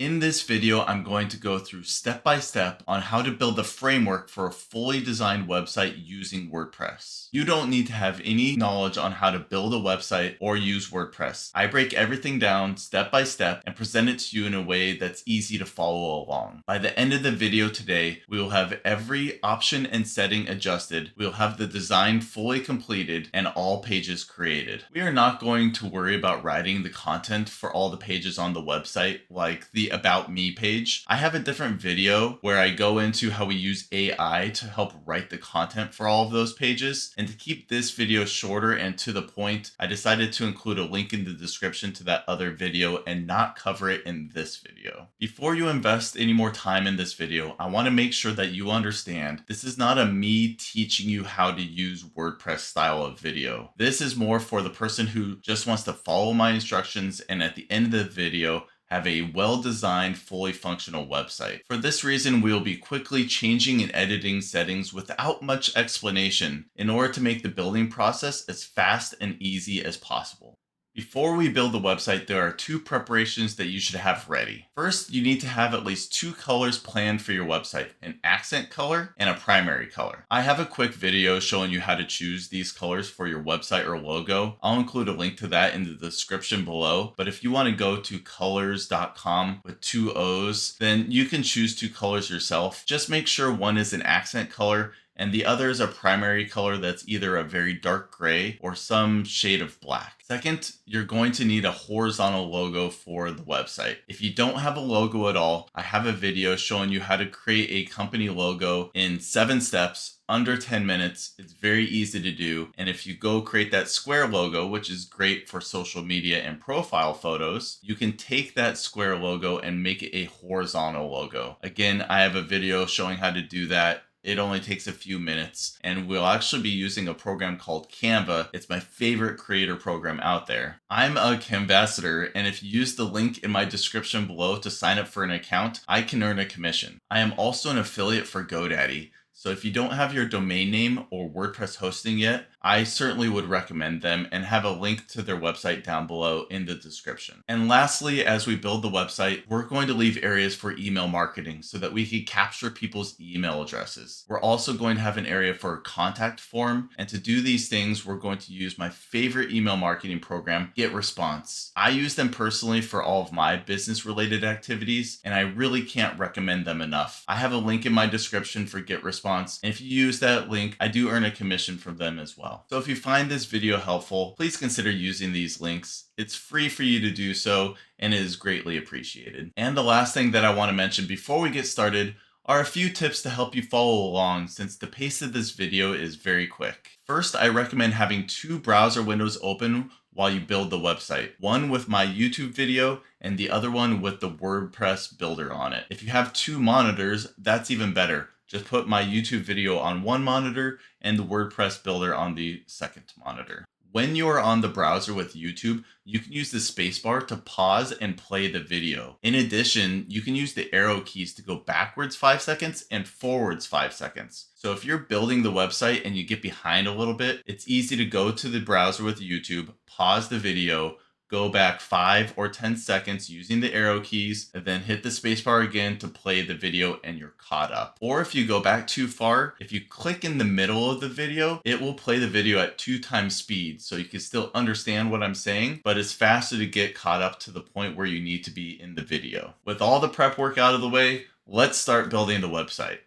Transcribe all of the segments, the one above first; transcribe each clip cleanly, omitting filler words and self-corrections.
In this video, I'm going to go through step by step on how to build the framework for a fully designed website using WordPress. You don't need to have any knowledge on how to build a website or use WordPress. I break everything down step by step and present it to you in a way that's easy to follow along. By the end of the video today, we will have every option and setting adjusted. We'll have the design fully completed and all pages created. We are not going to worry about writing the content for all the pages on the website, like the About Me page. I have a different video where I go into how we use AI to help write the content for all of those pages. And to keep this video shorter and to the point, I decided to include a link in the description to that other video and not cover it in this video. Before you invest any more time in this video, I want to make sure that you understand this is not a me teaching you how to use WordPress style of video. This is more for the person who just wants to follow my instructions and at the end of the video have a well-designed, fully functional website. For this reason, we will be quickly changing and editing settings without much explanation in order to make the building process as fast and easy as possible. Before we build the website, there are two preparations that you should have ready. First, you need to have at least two colors planned for your website, an accent color and a primary color. I have a quick video showing you how to choose these colors for your website or logo. I'll include a link to that in the description below, but if you want to go to colors.com with two O's, then you can choose two colors yourself. Just make sure one is an accent color and the other is a primary color that's either a very dark gray or some shade of black. Second, you're going to need a horizontal logo for the website. If you don't have a logo at all, I have a video showing you how to create a company logo in 7 steps under 10 minutes. It's very easy to do. And if you go create that square logo, which is great for social media and profile photos, you can take that square logo and make it a horizontal logo. Again, I have a video showing how to do that. It only takes a few minutes, and we'll actually be using a program called Canva. It's my favorite creator program out there. I'm a Canvassador, and if you use the link in my description below to sign up for an account, I can earn a commission. I am also an affiliate for GoDaddy. So if you don't have your domain name or WordPress hosting yet, I certainly would recommend them and have a link to their website down below in the description. And lastly, as we build the website, we're going to leave areas for email marketing so that we can capture people's email addresses. We're also going to have an area for a contact form. And to do these things, we're going to use my favorite email marketing program, GetResponse. I use them personally for all of my business related activities, and I really can't recommend them enough. I have a link in my description for GetResponse. And if you use that link, I do earn a commission from them as well. So if you find this video helpful, please consider using these links. It's free for you to do so and it is greatly appreciated. And the last thing that I want to mention before we get started are a few tips to help you follow along since the pace of this video is very quick. First, I recommend having 2 browser windows open while you build the website. One with my YouTube video and the other one with the WordPress builder on it. If you have 2 monitors, that's even better. Just put my YouTube video on one monitor and the WordPress builder on the second monitor. When you are on the browser with YouTube, you can use the spacebar to pause and play the video. In addition, you can use the arrow keys to go backwards 5 seconds and forwards 5 seconds. So if you're building the website and you get behind a little bit, it's easy to go to the browser with YouTube, pause the video, go back 5 or 10 seconds using the arrow keys, and then hit the spacebar again to play the video and you're caught up. Or if you go back too far, if you click in the middle of the video, it will play the video at 2 times speed. So you can still understand what I'm saying, but it's faster to get caught up to the point where you need to be in the video. With all the prep work out of the way, let's start building the website.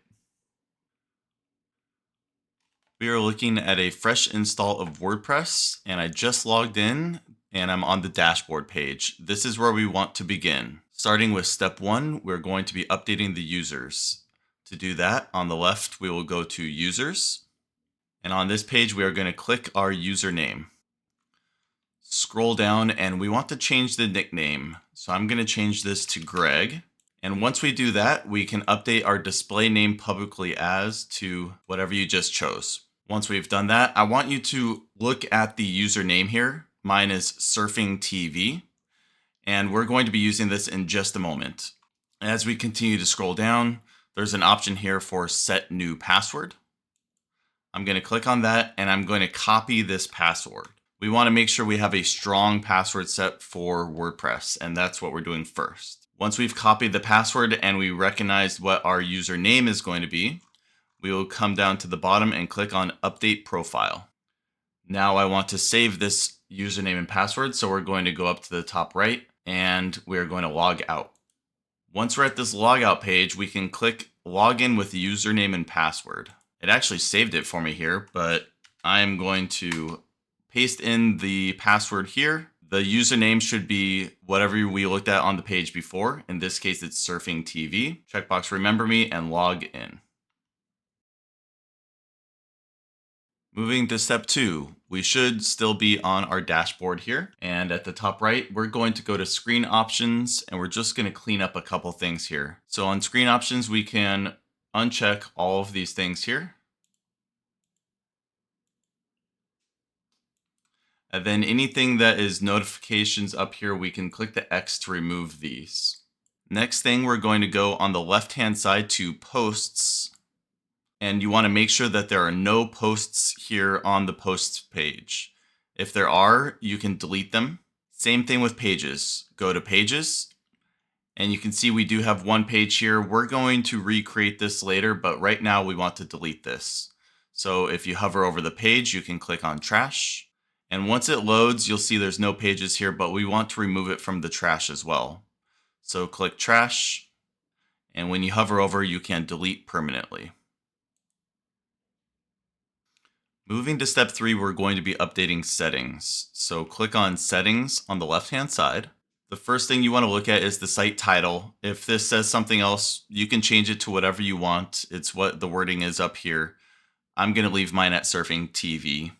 We are looking at a fresh install of WordPress, and I just logged in and I'm on the dashboard page. This is where we want to begin. Starting with step 1, we're going to be updating the users. To do that, on the left, we will go to users. And on this page, we are going to click our username. Scroll down and we want to change the nickname. So I'm going to change this to Greg. And once we do that, we can update our display name publicly as to whatever you just chose. Once we've done that, I want you to look at the username here. Mine is Surfing TV, and we're going to be using this in just a moment. As we continue to scroll down, there's an option here for set new password. I'm going to click on that and I'm going to copy this password. We want to make sure we have a strong password set for WordPress, and that's what we're doing first. Once we've copied the password and we recognized what our username is going to be, we will come down to the bottom and click on Update Profile. Now I want to save this username and password, so we're going to go up to the top right and we're going to log out. Once we're at this logout page, we can click Login with username and password. It actually saved it for me here, but I'm going to paste in the password here. The username should be whatever we looked at on the page before. In this case, it's Surfing TV. Checkbox Remember Me and log in. Moving to step 2, we should still be on our dashboard here. And at the top right, we're going to go to Screen Options, and we're just going to clean up a couple things here. So on Screen Options, we can uncheck all of these things here. And then anything that is notifications up here, we can click the X to remove these. Next thing, we're going to go on the left-hand side to Posts. And you want to make sure that there are no posts here on the posts page. If there are, you can delete them. Same thing with pages. Go to Pages, and you can see we do have one page here. We're going to recreate this later, but right now we want to delete this. So if you hover over the page, you can click on Trash. And once it loads, you'll see there's no pages here, but we want to remove it from the trash as well. So click Trash, and when you hover over, you can delete permanently. Moving to step 3, we're going to be updating settings. So click on Settings on the left-hand side. The first thing you want to look at is the site title. If this says something else, you can change it to whatever you want. It's what the wording is up here. I'm going to leave mine at Surfing TV.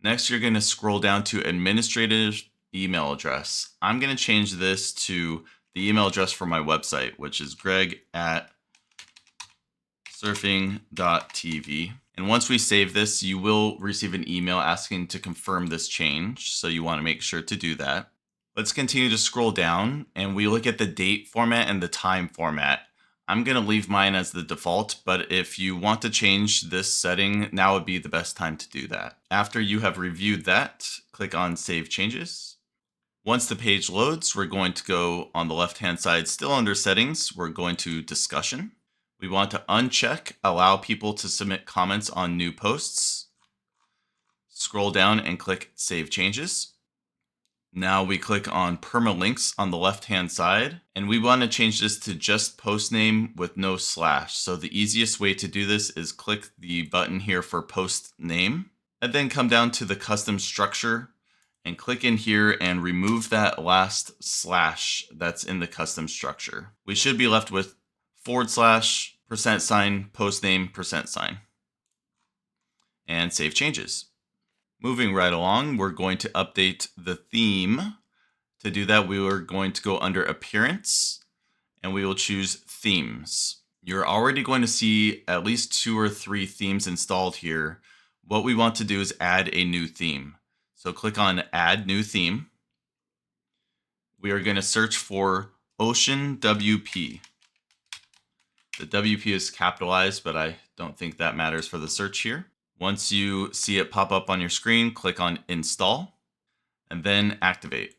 Next, you're going to scroll down to Administrative Email Address. I'm going to change this to the email address for my website, which is greg@surfing.tv. And once we save this, you will receive an email asking to confirm this change. So you want to make sure to do that. Let's continue to scroll down and we look at the date format and the time format. I'm going to leave mine as the default, but if you want to change this setting, now would be the best time to do that. After you have reviewed that, click on Save Changes. Once the page loads, we're going to go on the left-hand side, still under Settings, we're going to Discussion. We want to uncheck Allow people to submit comments on new posts. Scroll down and click Save Changes. Now we click on Permalinks on the left-hand side, and we want to change this to just post name with no slash. So the easiest way to do this is click the button here for post name, and then come down to the custom structure and click in here and remove that last slash that's in the custom structure. We should be left with /% post name %, and save changes. Moving right along, we're going to update the theme. To do that, we are going to go under Appearance, and we will choose Themes. You're already going to see at least 2 or 3 themes installed here. What we want to do is add a new theme. So click on Add New Theme. We are going to search for Ocean WP. The WP is capitalized, but I don't think that matters for the search here. Once you see it pop up on your screen, click on Install and then Activate.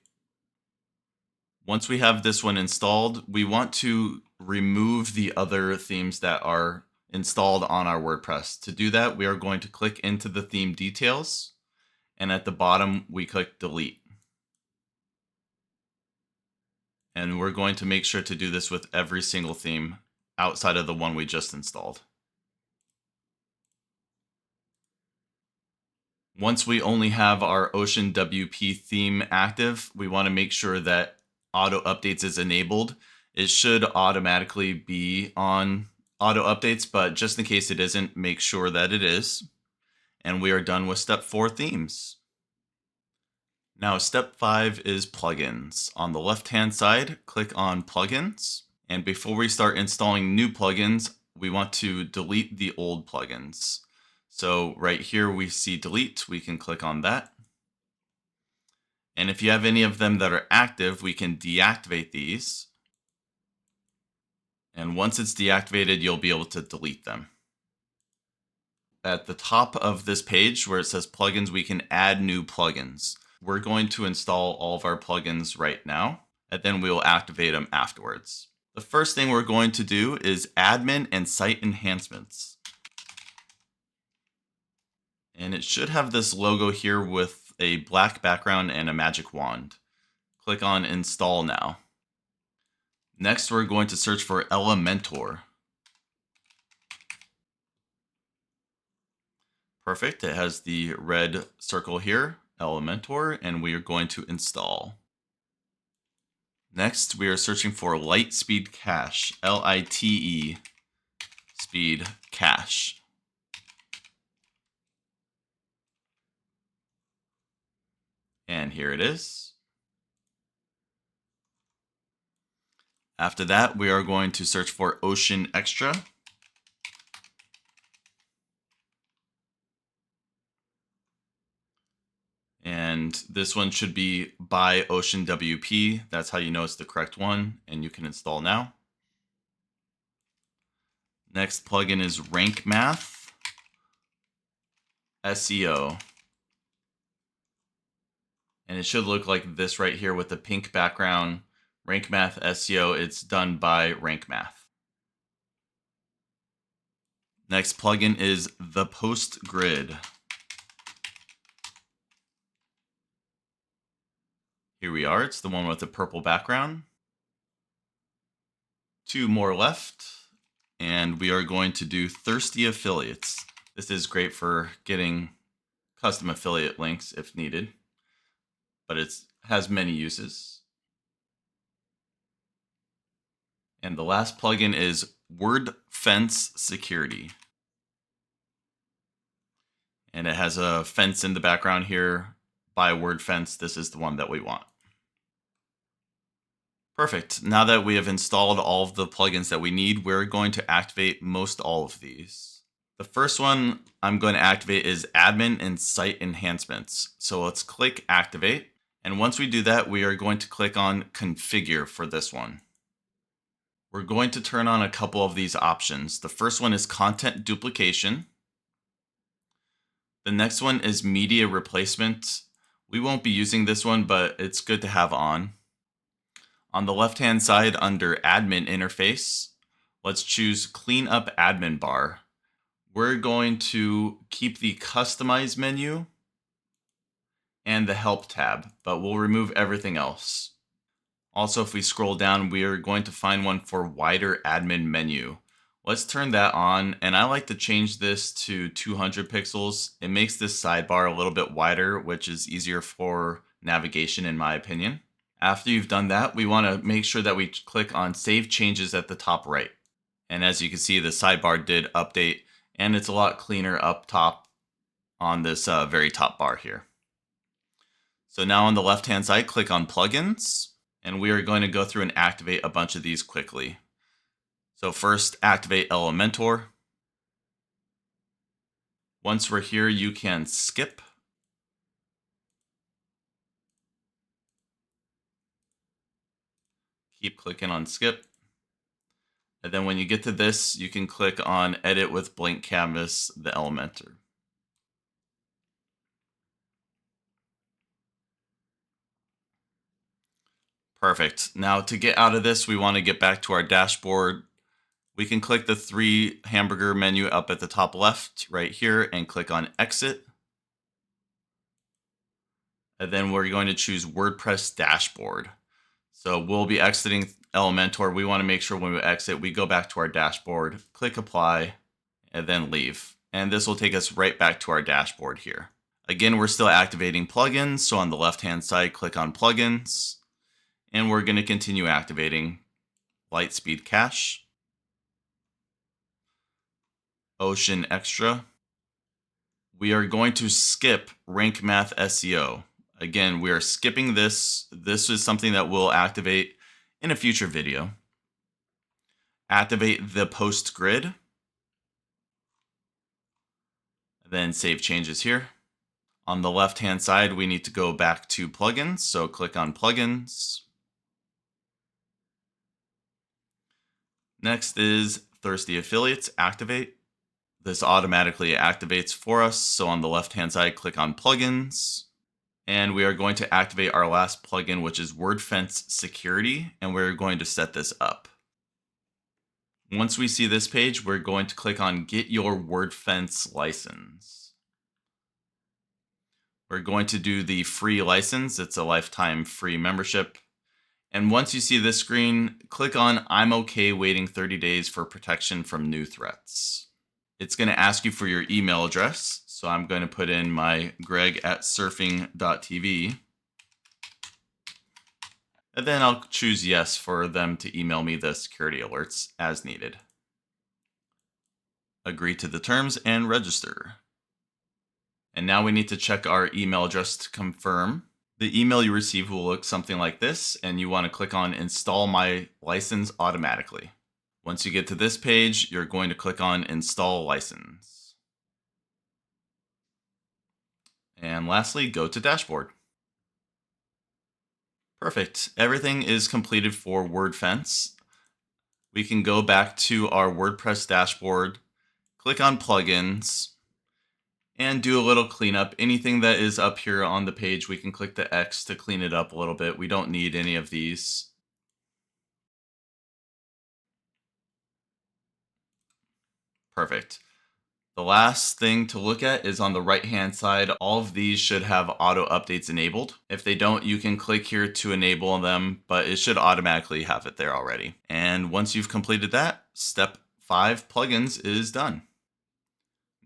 Once we have this one installed, we want to remove the other themes that are installed on our WordPress. To do that, we are going to click into the theme details, and at the bottom, we click Delete. And we're going to make sure to do this with every single theme outside of the one we just installed. Once we only have our Ocean WP theme active, we want to make sure that auto updates is enabled. It should automatically be on auto updates, but just in case it isn't, make sure that it is. And we are done with step 4 themes. Now step 5 is plugins. On the left-hand side, click on Plugins. And before we start installing new plugins, we want to delete the old plugins. So right here we see delete, we can click on that. And if you have any of them that are active, we can deactivate these. And once it's deactivated, you'll be able to delete them. At the top of this page where it says plugins, we can add new plugins. We're going to install all of our plugins right now. and then we will activate them afterwards. The first thing we're going to do is admin and site enhancements. And it should have this logo here with a black background and a magic wand. Click on Install Now. Next, we're going to search for Elementor. Perfect. It has the red circle here, Elementor, and we are going to install. Next, we are searching for Lightspeed Cache, Lite Speed Cache. And here it is. After that, we are going to search for Ocean Extra. And this one should be by Ocean WP. That's how you know it's the correct one, and you can install now. Next plugin is Rank Math SEO. And it should look like this right here with the pink background. Rank Math SEO, it's done by Rank Math. Next plugin is the Post Grid. Here we are, it's the one with the purple background. 2 more left, and we are going to do Thirsty Affiliates. This is great for getting custom affiliate links if needed, but it has many uses. And the last plugin is WordFence Security. And it has a fence in the background here by WordFence. This is the one that we want. Perfect. Now that we have installed all of the plugins that we need, we're going to activate most all of these. The first one I'm going to activate is Admin and Site Enhancements. So let's click Activate. And once we do that, we are going to click on Configure for this one. We're going to turn on a couple of these options. The first one is Content Duplication. The next one is Media Replacement. We won't be using this one, but it's good to have on. On the left-hand side under Admin Interface, let's choose Clean Up Admin Bar. We're going to keep the Customize menu and the Help tab, but we'll remove everything else. Also, if we scroll down, we are going to find one for Wider Admin Menu. Let's turn that on, and I like to change this to 200 pixels. It makes this sidebar a little bit wider, which is easier for navigation in my opinion. After you've done that, we want to make sure that we click on Save Changes at the top right. And as you can see, the sidebar did update, and it's a lot cleaner up top on this very top bar here. So now on the left-hand side, click on Plugins, and we are going to go through and activate a bunch of these quickly. So first, activate Elementor. Once we're here, you can skip. Keep clicking on skip. And then when you get to this, you can click on Edit with Blank Canvas, the Elementor. Perfect. Now to get out of this, we want to get back to our dashboard. We can click the 3 hamburger menu up at the top left right here and click on Exit. And then we're going to choose WordPress Dashboard. So we'll be exiting Elementor. We want to make sure when we exit, we go back to our dashboard, click Apply, and then leave. And this will take us right back to our dashboard here. Again, we're still activating plugins. So on the left-hand side, click on Plugins. And we're going to continue activating Lightspeed Cache, Ocean Extra. We are going to skip Rank Math SEO. Again, we are skipping this. This is something that we'll activate in a future video. Activate the Post Grid. Then save changes here. On the left-hand side, we need to go back to Plugins. So click on Plugins. Next is Thirsty Affiliates, activate. This automatically activates for us. So on the left-hand side, click on Plugins. And we are going to activate our last plugin, which is WordFence Security, and we're going to set this up. Once we see this page, we're going to click on Get Your WordFence License. We're going to do the free license. It's a lifetime free membership. And once you see this screen, click on I'm okay waiting 30 days for protection from new threats. It's going to ask you for your email address. So I'm going to put in my greg@surfing.tv. And then I'll choose yes for them to email me the security alerts as needed. Agree to the terms and register. And now we need to check our email address to confirm. The email you receive will look something like this, and you want to click on Install My License Automatically. Once you get to this page, you're going to click on Install License. And lastly, go to Dashboard. Perfect. Everything is completed for WordFence. We can go back to our WordPress dashboard, click on Plugins, and do a little cleanup. Anything that is up here on the page, we can click the X to clean it up a little bit. We don't need any of these. Perfect. The last thing to look at is on the right-hand side. All of these should have auto updates enabled. If they don't, you can click here to enable them, but it should automatically have it there already. And once you've completed that, step 5 plugins is done.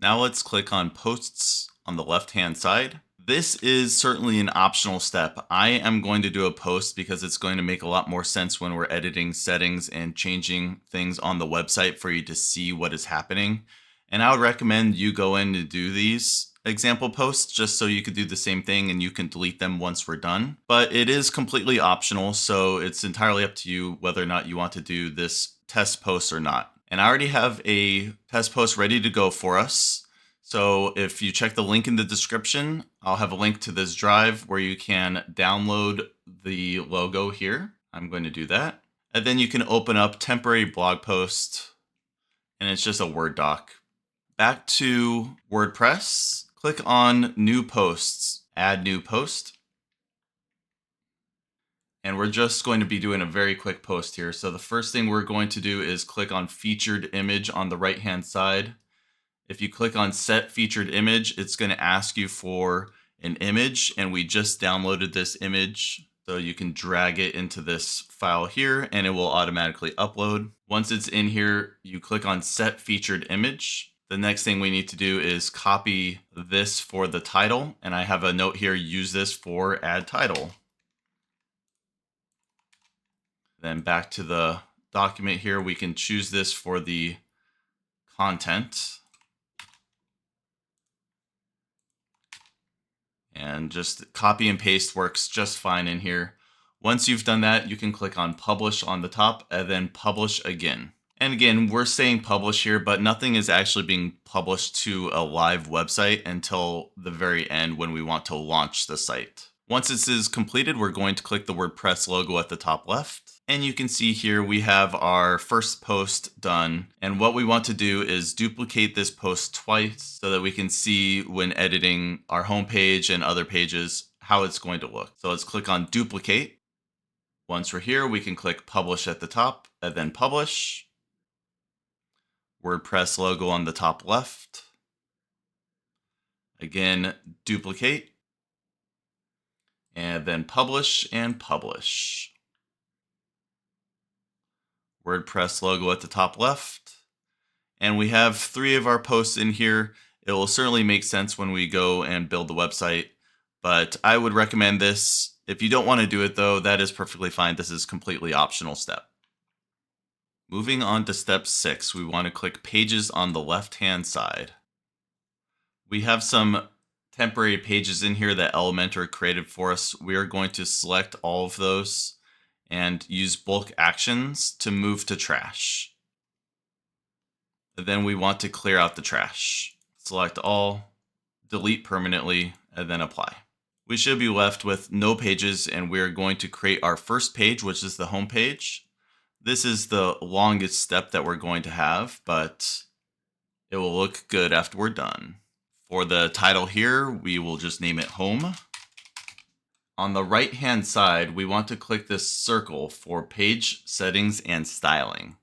Now let's click on posts on the left-hand side. This is certainly an optional step. I am going to do a post because it's going to make a lot more sense when we're editing settings and changing things on the website for you to see what is happening. And I would recommend you go in to do these example posts just so you could do the same thing and you can delete them once we're done. But it is completely optional, so it's entirely up to you whether or not you want to do this test post or not. And I already have a test post ready to go for us. So if you check the link in the description, I'll have a link to this drive where you can download the logo here. I'm going to do that. And then you can open up temporary blog post, and it's just a Word doc. Back to WordPress, click on New Posts, Add New Post. And we're just going to be doing a very quick post here. So the first thing we're going to do is click on Featured Image on the right-hand side. If you click on Set Featured Image, it's going to ask you for an image, and we just downloaded this image. So you can drag it into this file here, and it will automatically upload. Once it's in here, you click on Set Featured Image. The next thing we need to do is copy this for the title. And I have a note here, use this for add title. Then back to the document here, we can choose this for the content. And just copy and paste works just fine in here. Once you've done that, you can click on Publish on the top and then Publish again. And again, we're saying publish here, but nothing is actually being published to a live website until the very end when we want to launch the site. Once this is completed, we're going to click the WordPress logo at the top left. And you can see here we have our first post done. And what we want to do is duplicate this post twice so that we can see when editing our homepage and other pages how it's going to look. So let's click on Duplicate. Once we're here, we can click Publish at the top and then Publish. WordPress logo on the top left. Again, duplicate. And then publish and publish. WordPress logo at the top left. And we have 3 of our posts in here. It will certainly make sense when we go and build the website, but I would recommend this. If you don't want to do it though, that is perfectly fine. This is a completely optional step. Moving on to step 6, we want to click Pages on the left-hand side. We have some temporary pages in here that Elementor created for us. We are going to select all of those and use bulk actions to move to trash. And then we want to clear out the trash. Select all, delete permanently, and then apply. We should be left with no pages, and we're going to create our first page, which is the home page. This is the longest step that we're going to have, but it will look good after we're done. For the title here, we will just name it Home. On the right-hand side, we want to click this circle for page settings and styling.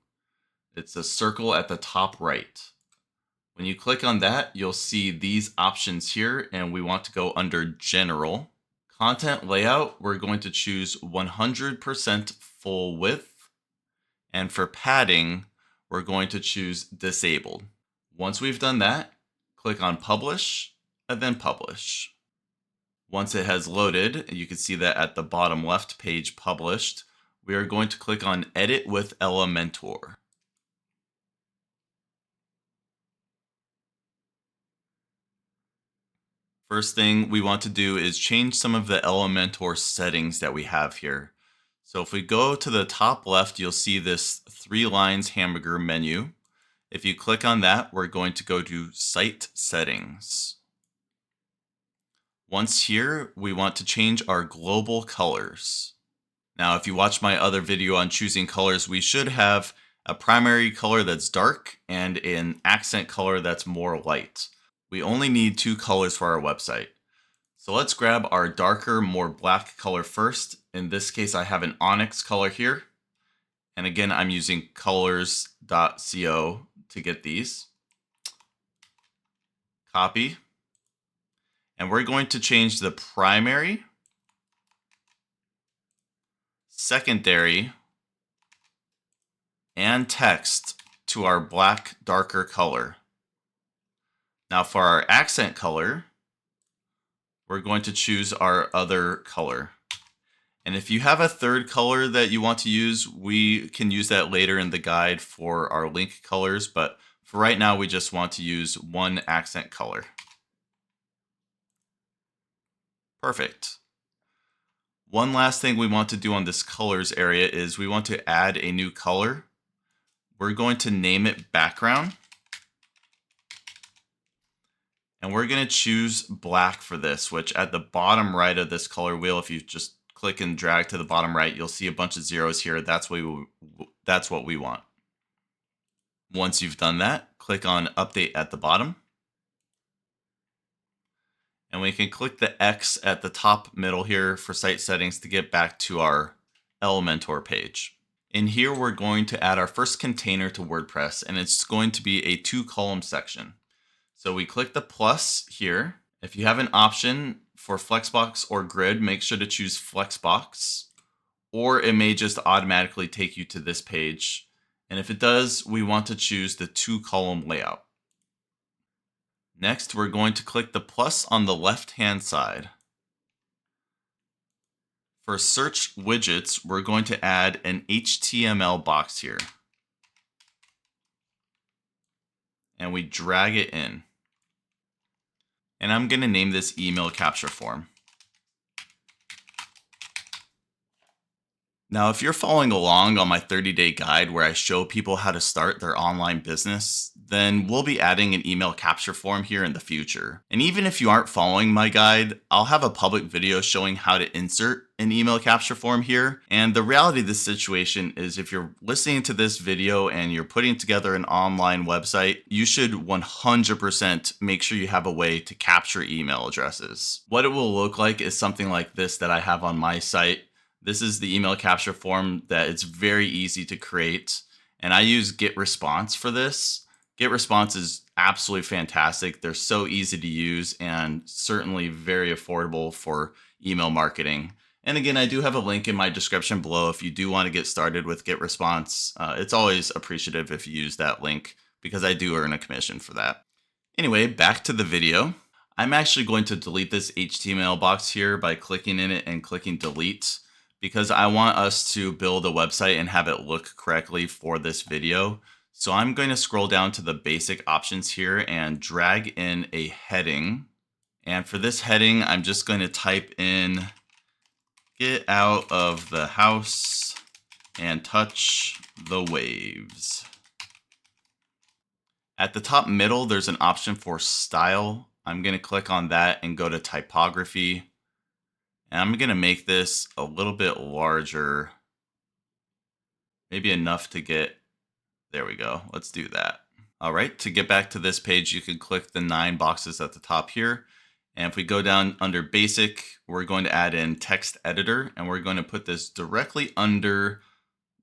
It's a circle at the top right. When you click on that, you'll see these options here, and we want to go under General. Content layout, we're going to choose 100% full width. And for padding, we're going to choose Disabled. Once we've done that, click on Publish, and then Publish. Once it has loaded, you can see that at the bottom left page published, we are going to click on Edit with Elementor. First thing we want to do is change some of the Elementor settings that we have here. So if we go to the top left, you'll see this 3 lines hamburger menu. If you click on that, we're going to go to Site Settings. Once here, we want to change our global colors. Now, if you watch my other video on choosing colors, we should have a primary color that's dark and an accent color that's more light. We only need 2 colors for our website. So let's grab our darker, more black color first. In this case, I have an onyx color here. And again, I'm using colors.co to get these. Copy. And we're going to change the primary, secondary, and text to our black, darker color. Now for our accent color, we're going to choose our other color. And if you have a third color that you want to use, we can use that later in the guide for our link colors. But for right now, we just want to use one accent color. Perfect. One last thing we want to do on this colors area is we want to add a new color. We're going to name it background. And we're going to choose black for this, which at the bottom right of this color wheel, if you just click and drag to the bottom right, you'll see a bunch of zeros here. That's what we want. Once you've done that, click on Update at the bottom. And we can click the X at the top middle here for site settings to get back to our Elementor page. In here, we're going to add our first container to WordPress, and it's going to be a 2-column section. So we click the plus here. If you have an option for Flexbox or Grid, make sure to choose Flexbox, or it may just automatically take you to this page. And if it does, we want to choose the 2-column layout. Next, we're going to click the plus on the left-hand side. For search widgets, we're going to add an HTML box here. And we drag it in. And I'm going to name this email capture form. Now, if you're following along on my 30-day guide where I show people how to start their online business, then we'll be adding an email capture form here in the future. And even if you aren't following my guide, I'll have a public video showing how to insert an email capture form here. And the reality of this situation is if you're listening to this video and you're putting together an online website, you should 100% make sure you have a way to capture email addresses. What it will look like is something like this that I have on my site. This is the email capture form that it's very easy to create. And I use GetResponse for this. GetResponse is absolutely fantastic. They're so easy to use and certainly very affordable for email marketing. And again, I do have a link in my description below if you do want to get started with GetResponse. It's always appreciative if you use that link because I do earn a commission for that. Anyway, back to the video. I'm actually going to delete this HTML box here by clicking in it and clicking delete, because I want us to build a website and have it look correctly for this video. So I'm going to scroll down to the basic options here and drag in a heading. And for this heading, I'm just going to type in, get out of the house and touch the waves. At the top middle, there's an option for style. I'm going to click on that and go to typography. And I'm going to make this a little bit larger, maybe enough to get, there we go. Let's do that. All right, to get back to this page, you can click the 9 boxes at the top here. And if we go down under basic, we're going to add in text editor, and we're going to put this directly under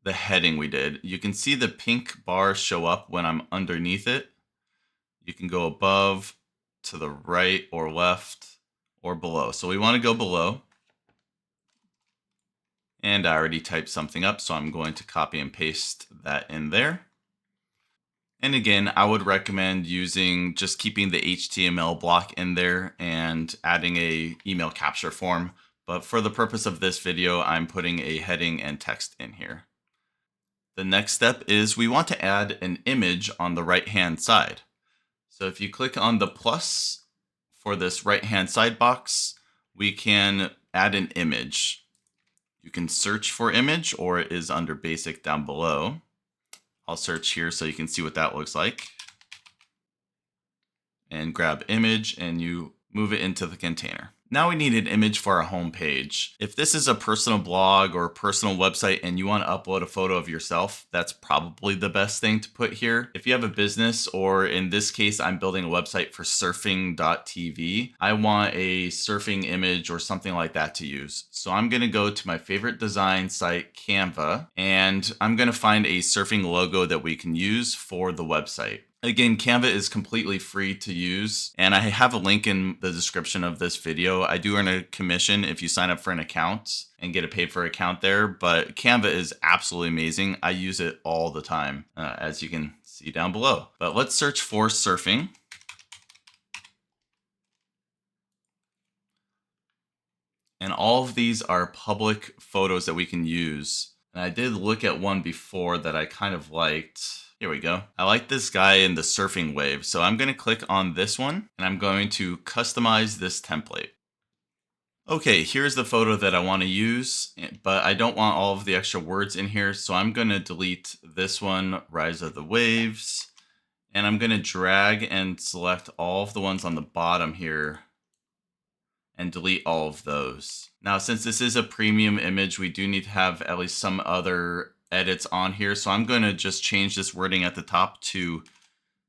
the heading we did. You can see the pink bar show up when I'm underneath it. You can go above, to the right or left, or below. So we want to go below. And I already typed something up, so I'm going to copy and paste that in there. And again, I would recommend just keeping the HTML block in there and adding a email capture form. But for the purpose of this video, I'm putting a heading and text in here. The next step is we want to add an image on the right-hand side. So if you click on the plus for this right-hand side box, we can add an image. You can search for image, or it is under basic down below. I'll search here so you can see what that looks like. And grab image, and you move it into the container. Now we need an image for our home page. If this is a personal blog or personal website and you want to upload a photo of yourself, that's probably the best thing to put here. If you have a business, or in this case, I'm building a website for surfing.tv, I want a surfing image or something like that to use. So I'm going to go to my favorite design site, Canva, and I'm going to find a surfing logo that we can use for the website. Again, Canva is completely free to use, and I have a link in the description of this video. I do earn a commission if you sign up for an account and get a paid for account there, but Canva is absolutely amazing. I use it all the time, as you can see down below. But let's search for surfing. And all of these are public photos that we can use. And I did look at one before that I kind of liked. Here we go. I like this guy in the surfing wave. So I'm going to click on this one, and I'm going to customize this template. Okay, here's the photo that I want to use, but I don't want all of the extra words in here. So I'm going to delete this one, Rise of the Waves. And I'm going to drag and select all of the ones on the bottom here and delete all of those. Now, since this is a premium image, we do need to have at least some other edits on here. So I'm going to just change this wording at the top to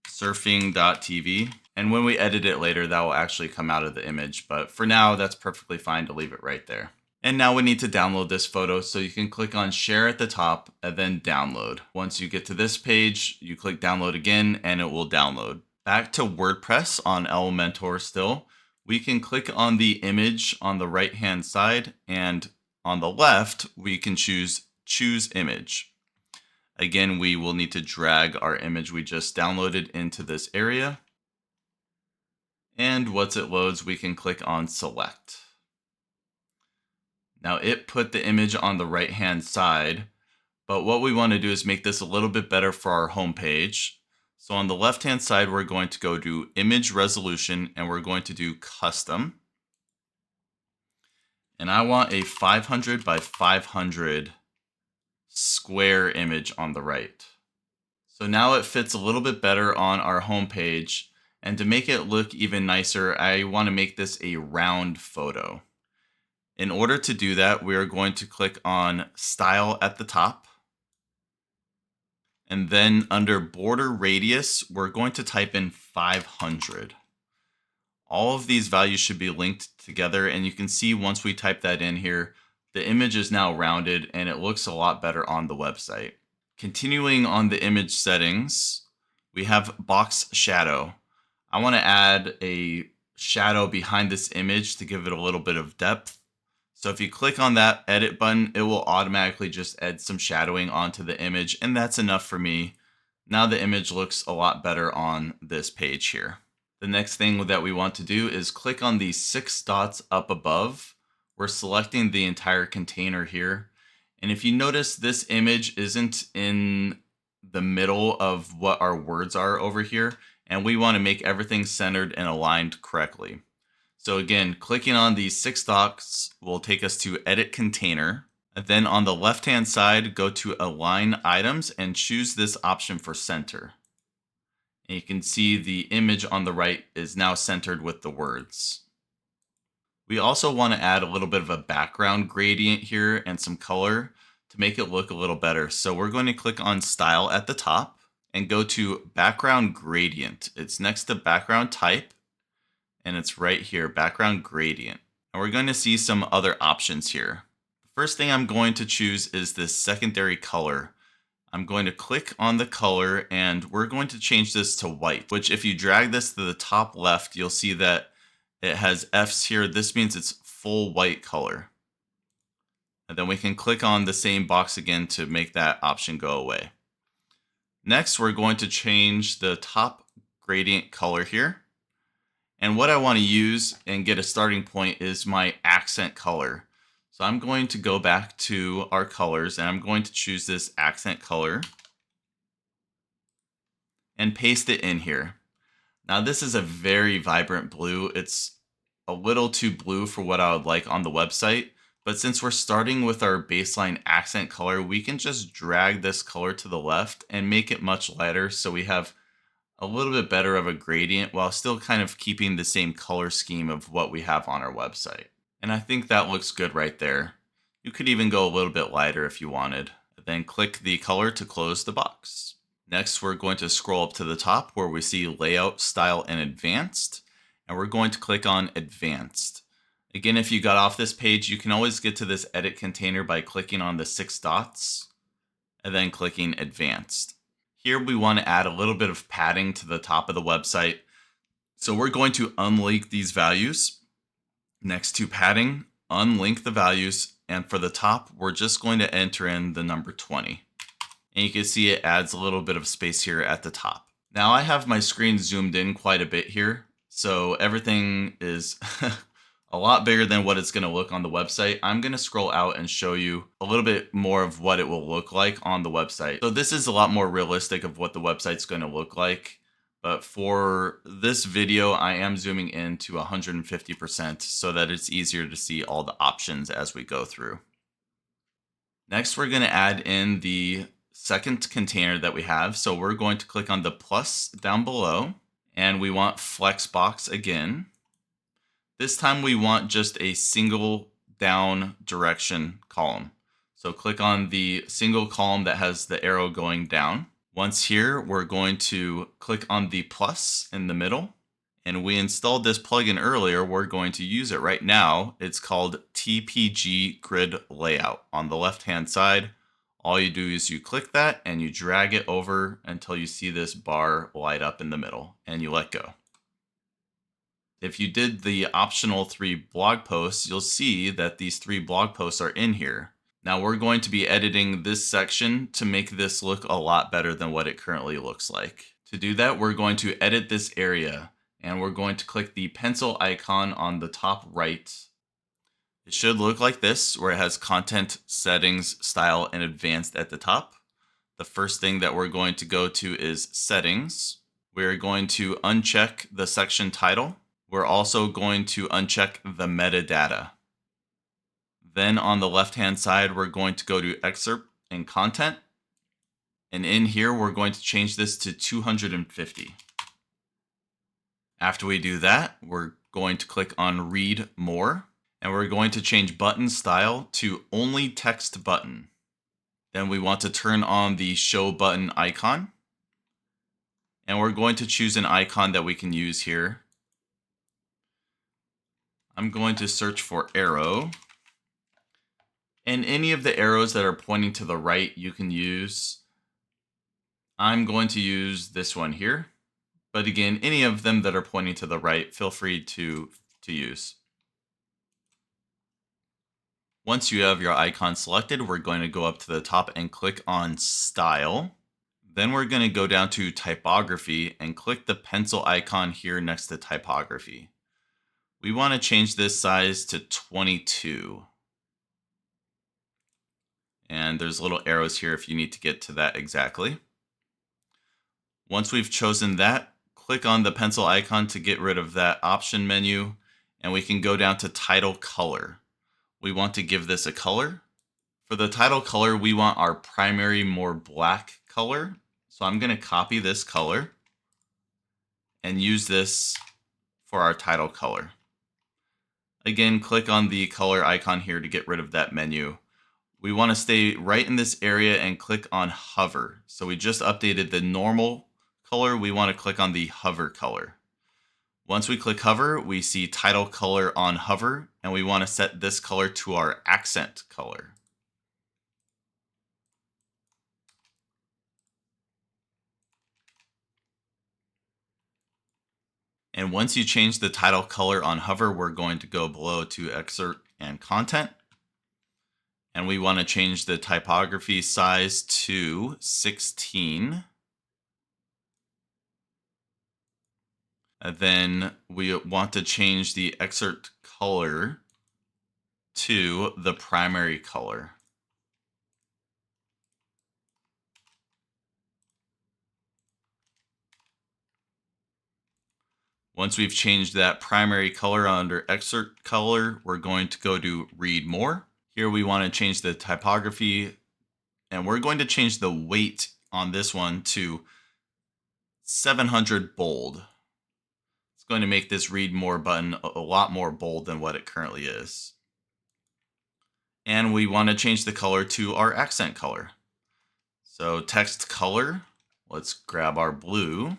surfing.tv. And when we edit it later, that will actually come out of the image. But for now, that's perfectly fine to leave it right there. And now we need to download this photo. So you can click on share at the top and then download. Once you get to this page, you click download again and it will download. Back to WordPress on Elementor still. We can click on the image on the right-hand side, and on the left, we can choose image. Again, we will need to drag our image we just downloaded into this area. And once it loads, we can click on select. Now it put the image on the right-hand side, but what we want to do is make this a little bit better for our home page. So on the left-hand side, we're going to go to image resolution, and we're going to do custom. And I want a 500 by 500 square image on the right. So now it fits a little bit better on our home page. And to make it look even nicer, I want to make this a round photo. In order to do that, we are going to click on Style at the top. And then under border radius, we're going to type in 500. All of these values should be linked together, and you can see once we type that in here, the image is now rounded and it looks a lot better on the website. Continuing on the image settings, we have box shadow. I want to add a shadow behind this image to give it a little bit of depth. So if you click on that edit button, it will automatically just add some shadowing onto the image, and that's enough for me. Now the image looks a lot better on this page here. The next thing that we want to do is click on these 6 dots up above. We're selecting the entire container here. And if you notice, this image isn't in the middle of what our words are over here, and we want to make everything centered and aligned correctly. So again, clicking on these 6 dots will take us to Edit Container. And then on the left-hand side, go to Align Items and choose this option for Center. And you can see the image on the right is now centered with the words. We also want to add a little bit of a background gradient here and some color to make it look a little better. So we're going to click on Style at the top and go to Background Gradient. It's next to Background Type. and it's right here, background gradient. And we're going to see some other options here. The first thing I'm going to choose is this secondary color. I'm going to click on the color and we're going to change this to white, which if you drag this to the top left, you'll see that it has Fs here. This means it's full white color. And then we can click on the same box again to make that option go away. Next, we're going to change the top gradient color here. And what I want to use and get a starting point is my accent color. So I'm going to go back to our colors and I'm going to choose this accent color and paste it in here. Now this is a very vibrant blue. It's a little too blue for what I would like on the website, but since we're starting with our baseline accent color, we can just drag this color to the left and make it much lighter so we have a little bit better of a gradient while still kind of keeping the same color scheme of what we have on our website. And I think that looks good right there. You could even go a little bit lighter if you wanted. Then click the color to close the box. Next, we're going to scroll up to the top where we see Layout, Style, and Advanced. And we're going to click on Advanced. Again, if you got off this page, you can always get to this edit container by clicking on the 6 dots and then clicking Advanced. Here we want to add a little bit of padding to the top of the website. So we're going to unlink these values. Next to padding, unlink the values. And for the top, we're just going to enter in the number 20. And you can see it adds a little bit of space here at the top. Now I have my screen zoomed in quite a bit here. So everything is a lot bigger than what it's going to look on the website. I'm going to scroll out and show you a little bit more of what it will look like on the website. So this is a lot more realistic of what the website's going to look like. But for this video, I am zooming in to 150% so that it's easier to see all the options as we go through. Next, we're going to add in the second container that we have. So we're going to click on the plus down below and we want Flexbox again. This time we want just a single down direction column. So click on the single column that has the arrow going down. Once here, we're going to click on the plus in the middle. And we installed this plugin earlier. We're going to use it right now. It's called TPG Grid Layout. On the left-hand side, all you do is you click that and you drag it over until you see this bar light up in the middle and you let go. If you did the optional 3 blog posts, you'll see that these 3 blog posts are in here. Now we're going to be editing this section to make this look a lot better than what it currently looks like. To do that, we're going to edit this area and we're going to click the pencil icon on the top right. It should look like this, where it has Content, Settings, Style, and Advanced at the top. The first thing that we're going to go to is Settings. We're going to uncheck the section title. We're also going to uncheck the metadata. Then on the left-hand side, we're going to go to Excerpt and Content. And in here, we're going to change this to 250. After we do that, we're going to click on Read More. And we're going to change button style to Only Text Button. Then we want to turn on the Show Button icon. And we're going to choose an icon that we can use here. I'm going to search for arrow. And any of the arrows that are pointing to the right, you can use. I'm going to use this one here. But again, any of them that are pointing to the right, feel free to use. Once you have your icon selected, we're going to go up to the top and click on Style. Then we're going to go down to Typography and click the pencil icon here next to Typography. We want to change this size to 22. And there's little arrows here if you need to get to that exactly. Once we've chosen that, click on the pencil icon to get rid of that option menu, and we can go down to Title Color. We want to give this a color. For the title color, we want our primary, more black color. So I'm going to copy this color and use this for our title color. Again, click on the color icon here to get rid of that menu. We want to stay right in this area and click on hover. So we just updated the normal color. We want to click on the hover color. Once we click hover, we see title color on hover, and we want to set this color to our accent color. And once you change the title color on hover, we're going to go below to excerpt and content. And we want to change the typography size to 16. And then we want to change the excerpt color to the primary color. Once we've changed that primary color under excerpt color, we're going to go to read more. Here we want to change the typography, and we're going to change the weight on this one to 700 bold. It's going to make this read more button a lot more bold than what it currently is. And we want to change the color to our accent color. So text color, let's grab our blue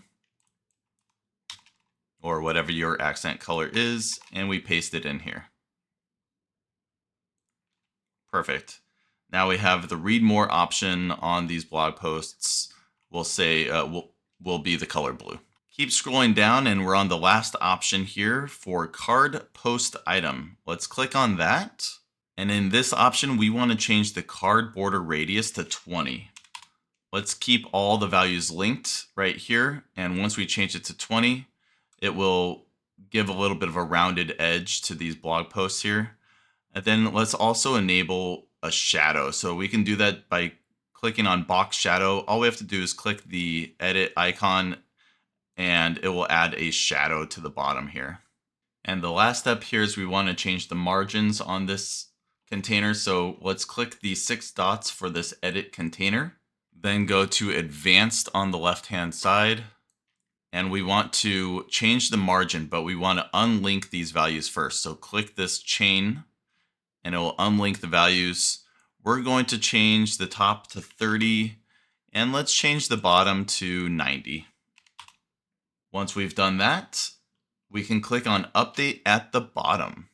or whatever your accent color is, and we paste it in here. Perfect. Now we have the read more option on these blog posts. We'll say will be the color blue. Keep scrolling down and we're on the last option here for card post item. Let's click on that. And in this option, we want to change the card border radius to 20. Let's keep all the values linked right here. And once we change it to 20, it will give a little bit of a rounded edge to these blog posts here. And then let's also enable a shadow. So we can do that by clicking on box shadow. All we have to do is click the edit icon and it will add a shadow to the bottom here. And the last step here is we want to change the margins on this container. So let's click the 6 dots for this edit container. Then go to advanced on the left-hand side. And we want to change the margin, but we want to unlink these values first. So click this chain and it will unlink the values. We're going to change the top to 30 and let's change the bottom to 90. Once we've done that, we can click on update at the bottom.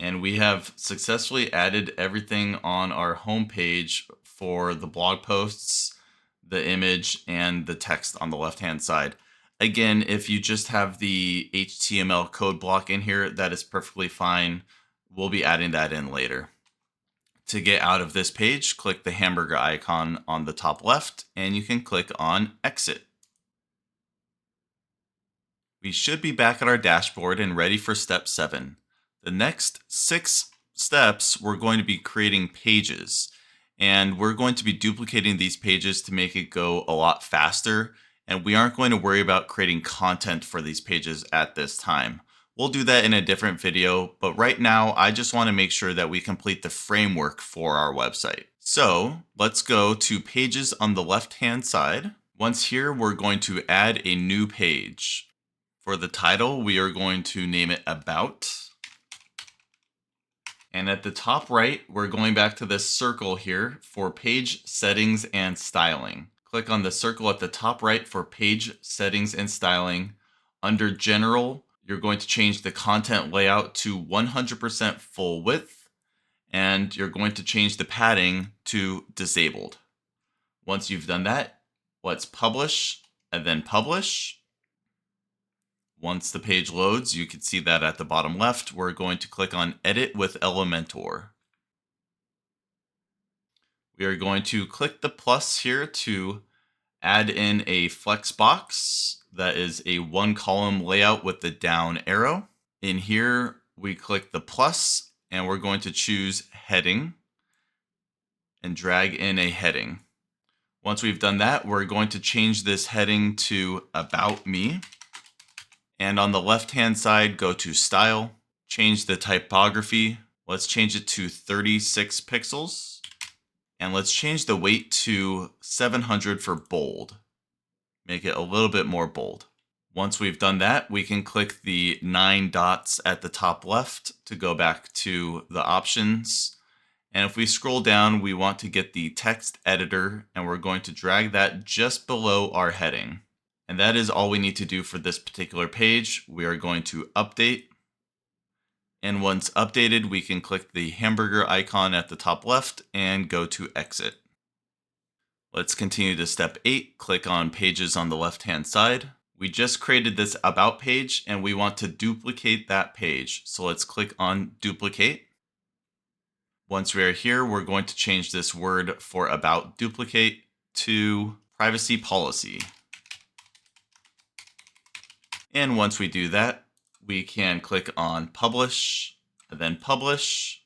And we have successfully added everything on our home page for the blog posts, the image, and the text on the left-hand side. Again, if you just have the HTML code block in here, that is perfectly fine. We'll be adding that in later. To get out of this page, click the hamburger icon on the top left, and you can click on Exit. We should be back at our dashboard and ready for step 7. The next 6 steps, we're going to be creating pages. And we're going to be duplicating these pages to make it go a lot faster. And we aren't going to worry about creating content for these pages at this time. We'll do that in a different video, but right now I just want to make sure that we complete the framework for our website. So let's go to pages on the left-hand side. Once here, we're going to add a new page. For the title, we are going to name it About. And at the top right, we're going back to this circle here for page settings and styling. Click on the circle at the top right for page settings and styling. Under general, you're going to change the content layout to 100% full width, and you're going to change the padding to disabled. Once you've done that, let's publish and then publish. Once the page loads, you can see that at the bottom left, we're going to click on Edit with Elementor. We are going to click the plus here to add in a flex box that is a 1-column layout with the down arrow. In here, we click the plus and we're going to choose heading and drag in a heading. Once we've done that, we're going to change this heading to About Me. And on the left-hand side, go to Style, change the typography. Let's change it to 36 pixels. And let's change the weight to 700 for bold. Make it a little bit more bold. Once we've done that, we can click the 9 dots at the top left to go back to the options. And if we scroll down, we want to get the text editor, and we're going to drag that just below our heading. And that is all we need to do for this particular page. We are going to update. And once updated, we can click the hamburger icon at the top left and go to exit. Let's continue to step 8. Click on pages on the left-hand side. We just created this about page and we want to duplicate that page. So let's click on duplicate. Once we are here, we're going to change this word for about duplicate to privacy policy. And once we do that, we can click on publish, and then publish.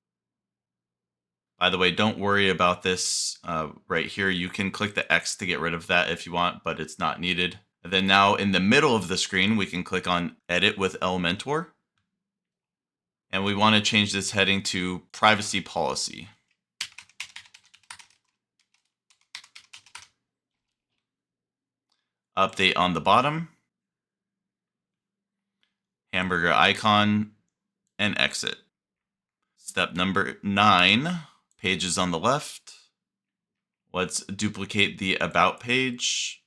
By the way, don't worry about this right here. You can click the X to get rid of that if you want, but it's not needed. And then now in the middle of the screen, we can click on Edit with Elementor. And we want to change this heading to Privacy Policy. Update on the bottom. Hamburger icon, and exit. Step number 9, pages on the left. Let's duplicate the about page.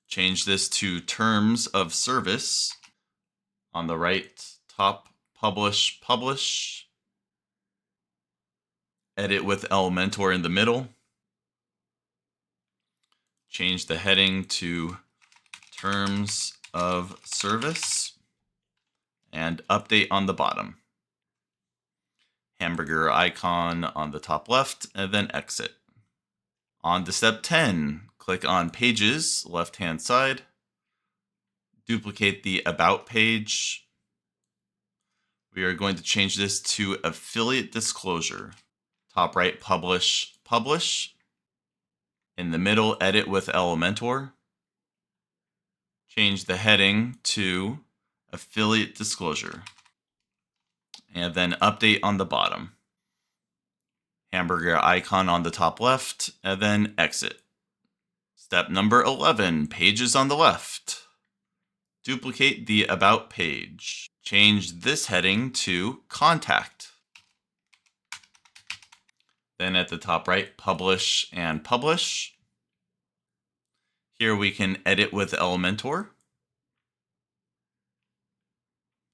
Change this to terms of service. On the right top, publish, publish. Edit with Elementor in the middle. Change the heading to terms of service. And update on the bottom. Hamburger icon on the top left, and then exit. On to step 10, click on pages, left-hand side. Duplicate the about page. We are going to change this to affiliate disclosure. Top right, publish, publish. In the middle, edit with Elementor. Change the heading to affiliate disclosure. And then update on the bottom. Hamburger icon on the top left, and then exit. Step number 11, pages on the left. Duplicate the about page. Change this heading to contact. Then at the top right, publish and publish. Here we can edit with Elementor.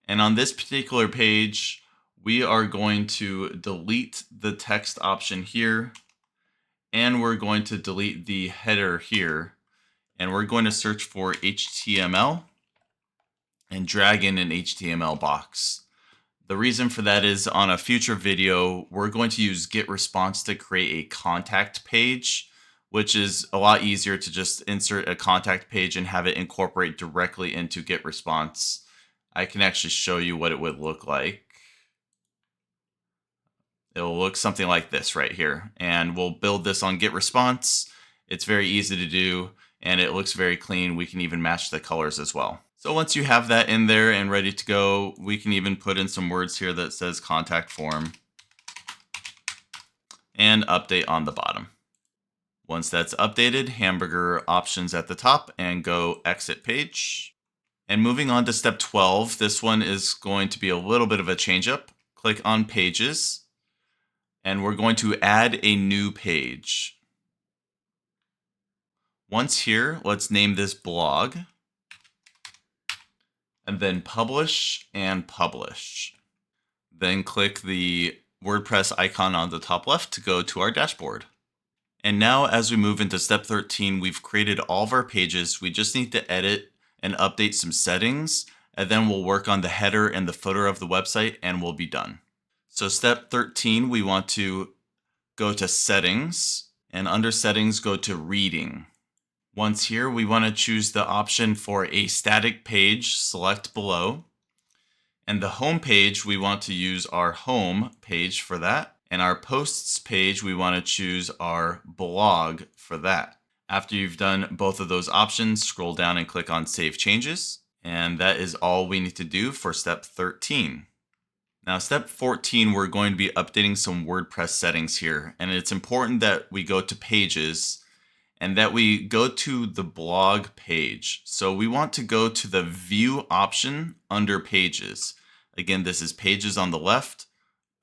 And on this particular page, we are going to delete the text option here, and we're going to delete the header here, and we're going to search for HTML and drag in an HTML box. The reason for that is on a future video, we're going to use GetResponse to create a contact page, which is a lot easier to just insert a contact page and have it incorporate directly into GetResponse. I can actually show you what it would look like. It'll look something like this right here. And we'll build this on GetResponse. It's very easy to do, and it looks very clean. We can even match the colors as well. So once you have that in there and ready to go, we can even put in some words here that says contact form and update on the bottom. Once that's updated, hamburger options at the top and go exit page. And moving on to step 12, this one is going to be a little bit of a change up. Click on pages, and we're going to add a new page. Once here, let's name this blog, and then publish and publish. Then click the WordPress icon on the top left to go to our dashboard. And now as we move into step 13, we've created all of our pages. We just need to edit and update some settings, and then we'll work on the header and the footer of the website, and we'll be done. So step 13, we want to go to settings, and under settings, go to reading. Once here, we want to choose the option for a static page, select below. And the home page, we want to use our home page for that. And our posts page, we want to choose our blog for that. After you've done both of those options, scroll down and click on Save Changes. And that is all we need to do for step 13. Now, step 14, we're going to be updating some WordPress settings here. And it's important that we go to Pages and that we go to the blog page. So we want to go to the View option under Pages. Again, this is Pages on the left.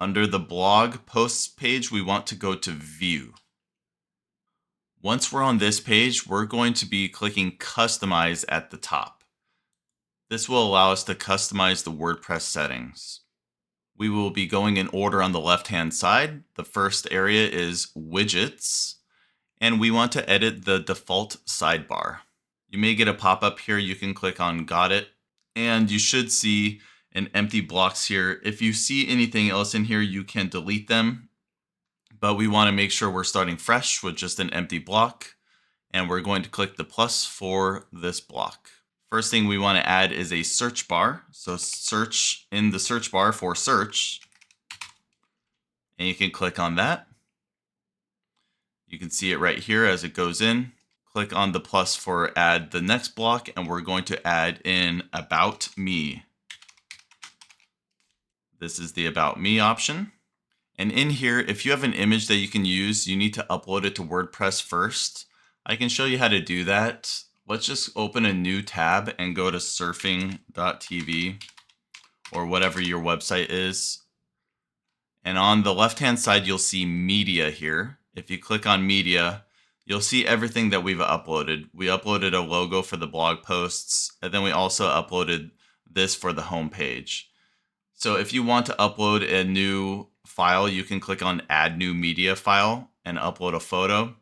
Under the blog posts page, we want to go to View. Once we're on this page, we're going to be clicking Customize at the top. This will allow us to customize the WordPress settings. We will be going in order on the left-hand side. The first area is Widgets, and we want to edit the default sidebar. You may get a pop-up here. You can click on Got It, and you should see an empty blocks here. If you see anything else in here, you can delete them, but we want to make sure we're starting fresh with just an empty block, and we're going to click the plus for this block. First thing we want to add is a search bar. So search in the search bar for search, and you can click on that. You can see it right here as it goes in. Click on the plus for add the next block, and we're going to add in About Me. This is the About Me option. And in here, if you have an image that you can use, you need to upload it to WordPress first. I can show you how to do that. Let's just open a new tab and go to surfing.tv or whatever your website is. And on the left-hand side, you'll see media here. If you click on media, you'll see everything that we've uploaded. We uploaded a logo for the blog posts, and then we also uploaded this for the home page. So if you want to upload a new file, you can click on Add New Media File and upload a photo.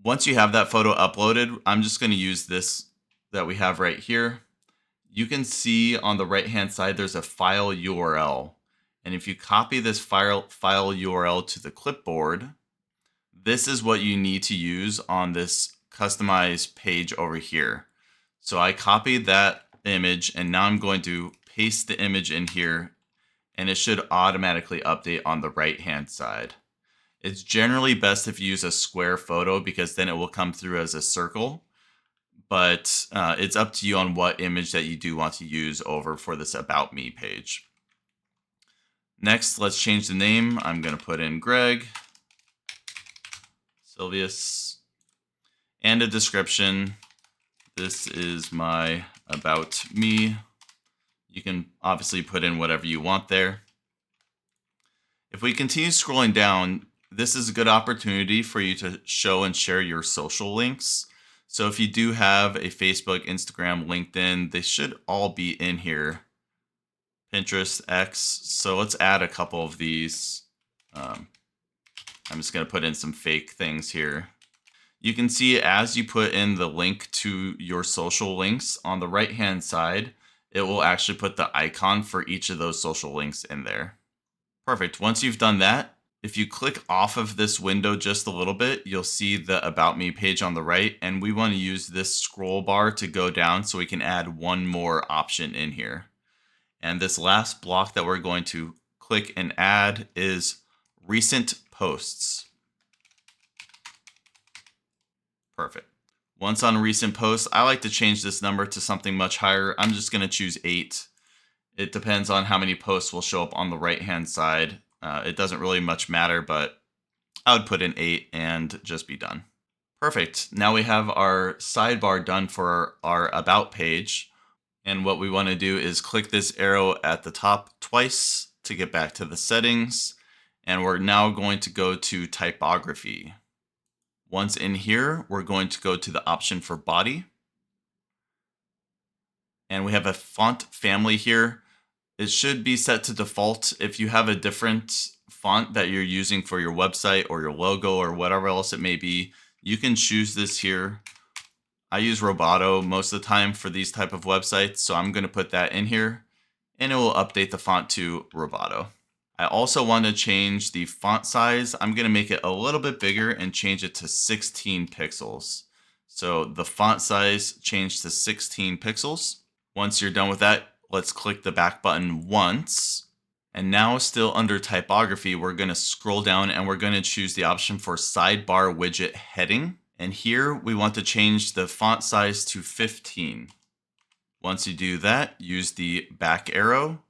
Once you have that photo uploaded, I'm just going to use this that we have right here. You can see on the right-hand side, there's a file URL. And if you copy this file URL to the clipboard, this is what you need to use on this customized page over here. So I copied that image, and now I'm going to paste the image in here, and it should automatically update on the right-hand side. It's generally best if you use a square photo because then it will come through as a circle, but it's up to you on what image that you do want to use over for this About Me page. Next, let's change the name. I'm going to put in Greg, Silvius, and a description. This is my About Me. You can obviously put in whatever you want there. If we continue scrolling down, this is a good opportunity for you to show and share your social links. So if you do have a Facebook, Instagram, LinkedIn, they should all be in here. Pinterest, X. So let's add a couple of these. I'm just going to put in some fake things here. You can see as you put in the link to your social links on the right-hand side, it will actually put the icon for each of those social links in there. Perfect. Once you've done that, if you click off of this window just a little bit, you'll see the About Me page on the right, and we want to use this scroll bar to go down so we can add one more option in here. And this last block that we're going to click and add is Recent Posts. Perfect. Once on Recent Posts, I like to change this number to something much higher. I'm just going to choose 8. It depends on how many posts will show up on the right-hand side. It doesn't really much matter, but I would put in 8 and just be done. Perfect. Now we have our sidebar done for our About page. And what we want to do is click this arrow at the top twice to get back to the settings. And we're now going to go to typography. Once in here, we're going to go to the option for body. And we have a font family here. It should be set to default. If you have a different font that you're using for your website or your logo or whatever else it may be, you can choose this here. I use Roboto most of the time for these type of websites, so I'm going to put that in here, and it will update the font to Roboto. I also want to change the font size. I'm going to make it a little bit bigger and change it to 16 pixels. So the font size changed to 16 pixels. Once you're done with that, let's click the back button once. And now still under typography, we're going to scroll down and we're going to choose the option for sidebar widget heading. And here we want to change the font size to 15. Once you do that, use the back arrow.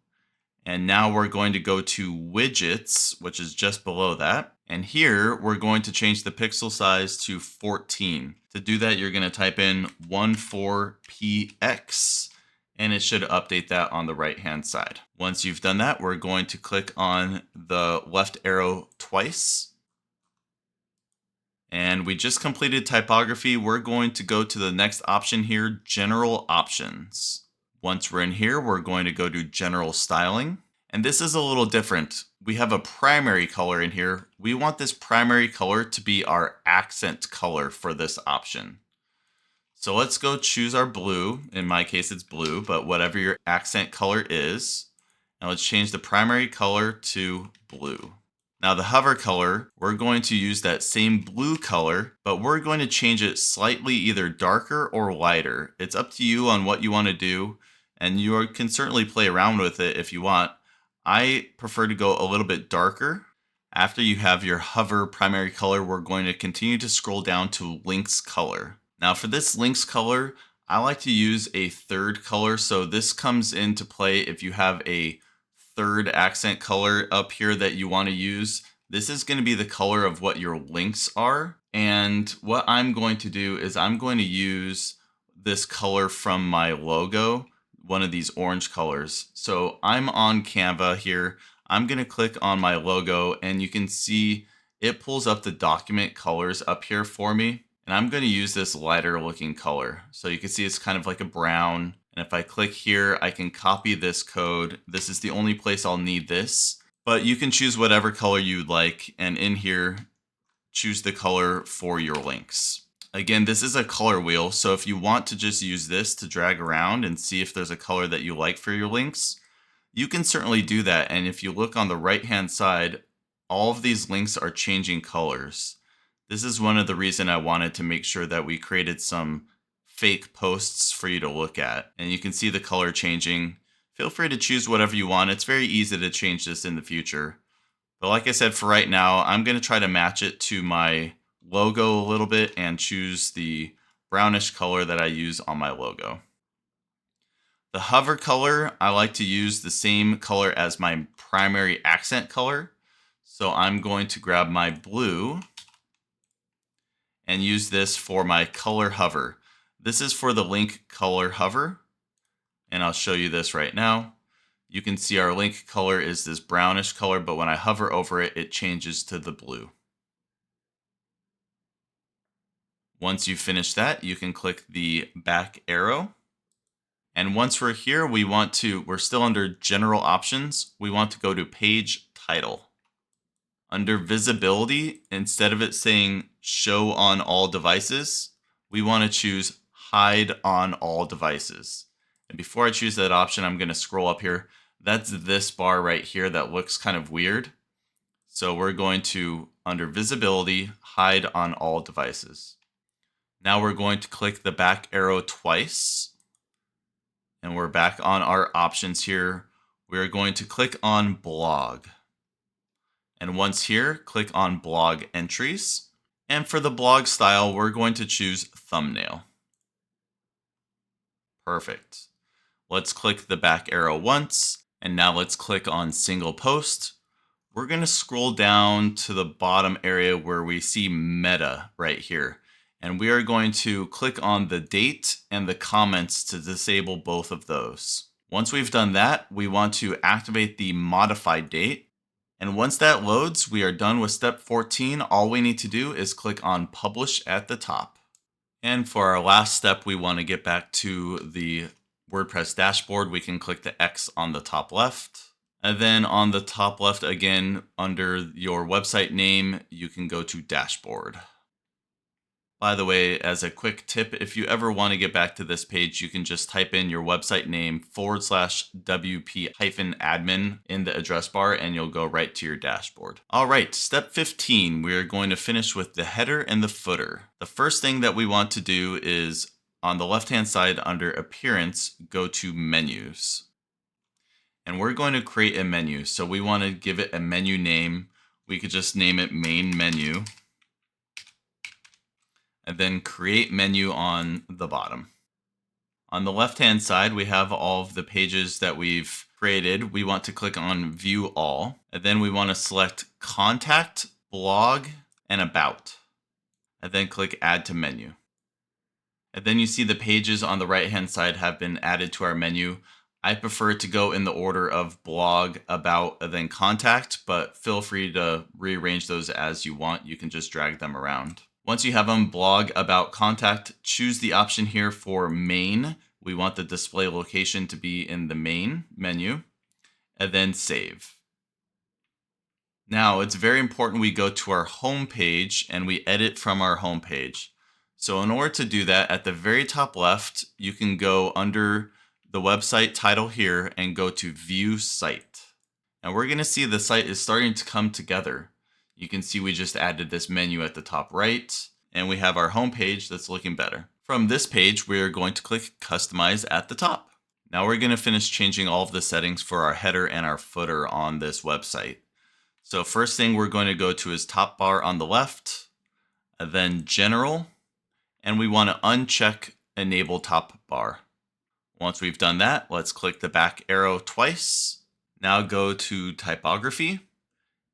And now we're going to go to widgets, which is just below that. And here we're going to change the pixel size to 14. To do that, you're going to type in 14px. And it should update that on the right-hand side. Once you've done that, we're going to click on the left arrow twice. And we just completed typography. We're going to go to the next option here, General Options. Once we're in here, we're going to go to General Styling. And this is a little different. We have a primary color in here. We want this primary color to be our accent color for this option. So let's go choose our blue. In my case, it's blue, but whatever your accent color is. Now let's change the primary color to blue. Now the hover color, we're going to use that same blue color, but we're going to change it slightly either darker or lighter. It's up to you on what you want to do, and you can certainly play around with it if you want. I prefer to go a little bit darker. After you have your hover primary color, we're going to continue to scroll down to links color. Now for this links color, I like to use a third color. So this comes into play if you have a third accent color up here that you want to use. This is going to be the color of what your links are. And what I'm going to do is I'm going to use this color from my logo, one of these orange colors. So I'm on Canva here. I'm going to click on my logo and you can see it pulls up the document colors up here for me. And I'm going to use this lighter looking color. So you can see it's kind of like a brown. And if I click here, I can copy this code. This is the only place I'll need this, but you can choose whatever color you'd like. And in here, choose the color for your links. Again, this is a color wheel. So if you want to just use this to drag around and see if there's a color that you like for your links, you can certainly do that. And if you look on the right-hand side, all of these links are changing colors. This is one of the reasons I wanted to make sure that we created some fake posts for you to look at. And you can see the color changing. Feel free to choose whatever you want. It's very easy to change this in the future. But like I said, for right now, I'm going to try to match it to my logo a little bit and choose the brownish color that I use on my logo. The hover color, I like to use the same color as my primary accent color. So I'm going to grab my blue and use this for my color hover. This is for the link color hover, and I'll show you this right now. You can see our link color is this brownish color, but when I hover over it, it changes to the blue. Once you finish that, you can click the back arrow. And once we're here, we're still under general options. We want to go to page title. Under visibility, instead of it saying show on all devices, we want to choose hide on all devices. And before I choose that option, I'm going to scroll up here. That's this bar right here that looks kind of weird. So we're going to, under visibility, hide on all devices. Now we're going to click the back arrow twice. And we're back on our options here. We're going to click on blog. And once here, click on blog entries. And for the blog style, we're going to choose thumbnail. Perfect. Let's click the back arrow once. And now let's click on single post. We're going to scroll down to the bottom area where we see meta right here. And we are going to click on the date and the comments to disable both of those. Once we've done that, we want to activate the modified date. And once that loads, we are done with step 14. All we need to do is click on publish at the top. And for our last step, we want to get back to the WordPress dashboard. We can click the X on the top left. And then on the top left, again, under your website name, you can go to dashboard. By the way, as a quick tip, if you ever want to get back to this page, you can just type in your website name /WP-admin in the address bar and you'll go right to your dashboard. All right, step 15, we are going to finish with the header and the footer. The first thing that we want to do is on the left-hand side under appearance, go to menus. And we're going to create a menu. So we want to give it a menu name. We could just name it main menu. And then create menu on the bottom. On the left-hand side, we have all of the pages that we've created. We want to click on view all, and then we want to select contact, blog, and about, and then click add to menu. And then you see the pages on the right-hand side have been added to our menu. I prefer it to go in the order of blog, about, and then contact, but feel free to rearrange those as you want. You can just drag them around. Once you have them, blog, about, contact, choose the option here for main. We want the display location to be in the main menu, and then save. Now, it's very important we go to our home page and we edit from our home page. So in order to do that, at the very top left, you can go under the website title here and go to View Site. And we're going to see the site is starting to come together. You can see we just added this menu at the top right, and we have our home page that's looking better. From this page, we're going to click Customize at the top. Now we're going to finish changing all of the settings for our header and our footer on this website. So first thing we're going to go to is top bar on the left, then general, and we want to uncheck enable top bar. Once we've done that, let's click the back arrow twice. Now go to typography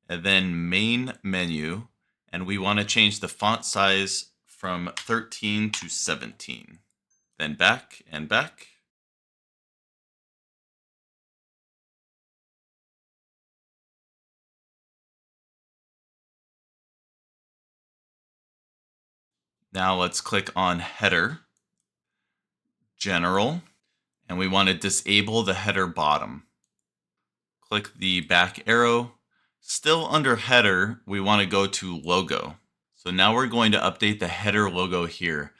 and then main menu, and we want to change the font size from 13 to 17. Then back and back. Now let's click on header, general, and we want to disable the header bottom. Click the back arrow. Still under header, we want to go to logo. So now we're going to update the header logo here.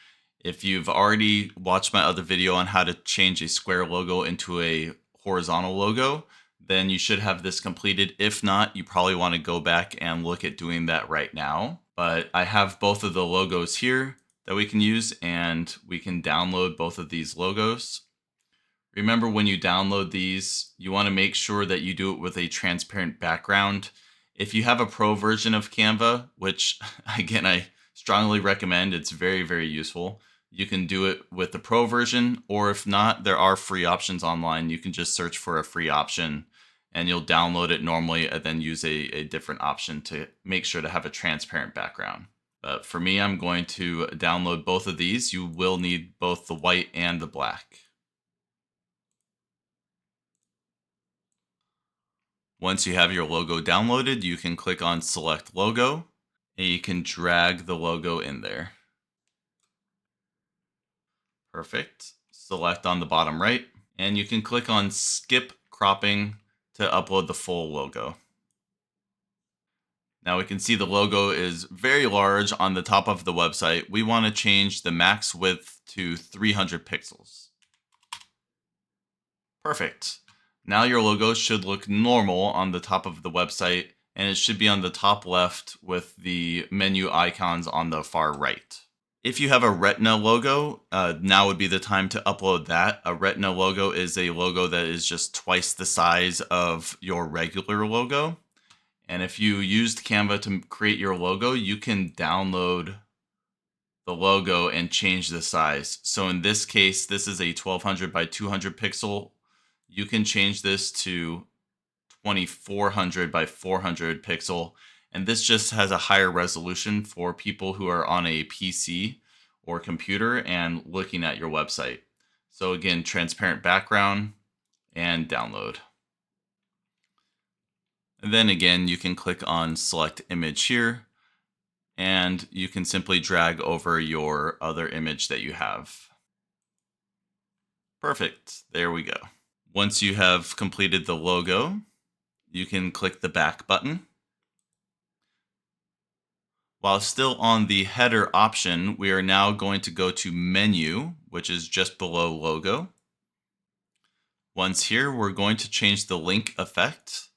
If you've already watched my other video on how to change a square logo into a horizontal logo, then you should have this completed. If not, you probably want to go back and look at doing that right now. But I have both of the logos here that we can use, and we can download both of these logos. Remember, when you download these, you want to make sure that you do it with a transparent background. If you have a pro version of Canva, which again, I strongly recommend, it's very, very useful. You can do it with the pro version, or if not, there are free options online. You can just search for a free option and you'll download it normally and then use a different option to make sure to have a transparent background. But for me, I'm going to download both of these. You will need both the white and the black. Once you have your logo downloaded, you can click on Select Logo, and you can drag the logo in there. Perfect. Select on the bottom right, and you can click on Skip Cropping to upload the full logo. Now we can see the logo is very large on the top of the website. We want to change the max width to 300 pixels. Perfect. Now your logo should look normal on the top of the website, and it should be on the top left with the menu icons on the far right. If you have a Retina logo, now would be the time to upload that. A Retina logo is a logo that is just twice the size of your regular logo. And if you used Canva to create your logo, you can download the logo and change the size. So in this case, this is a 1200 by 200 pixel. You can change this to 2400 by 400 pixel. And this just has a higher resolution for people who are on a PC or computer and looking at your website. So again, transparent background and download. And then again, you can click on Select Image here, and you can simply drag over your other image that you have. Perfect. There we go. Once you have completed the logo, you can click the back button. While still on the header option, we are now going to go to menu, which is just below logo. Once here, we're going to change the link effect.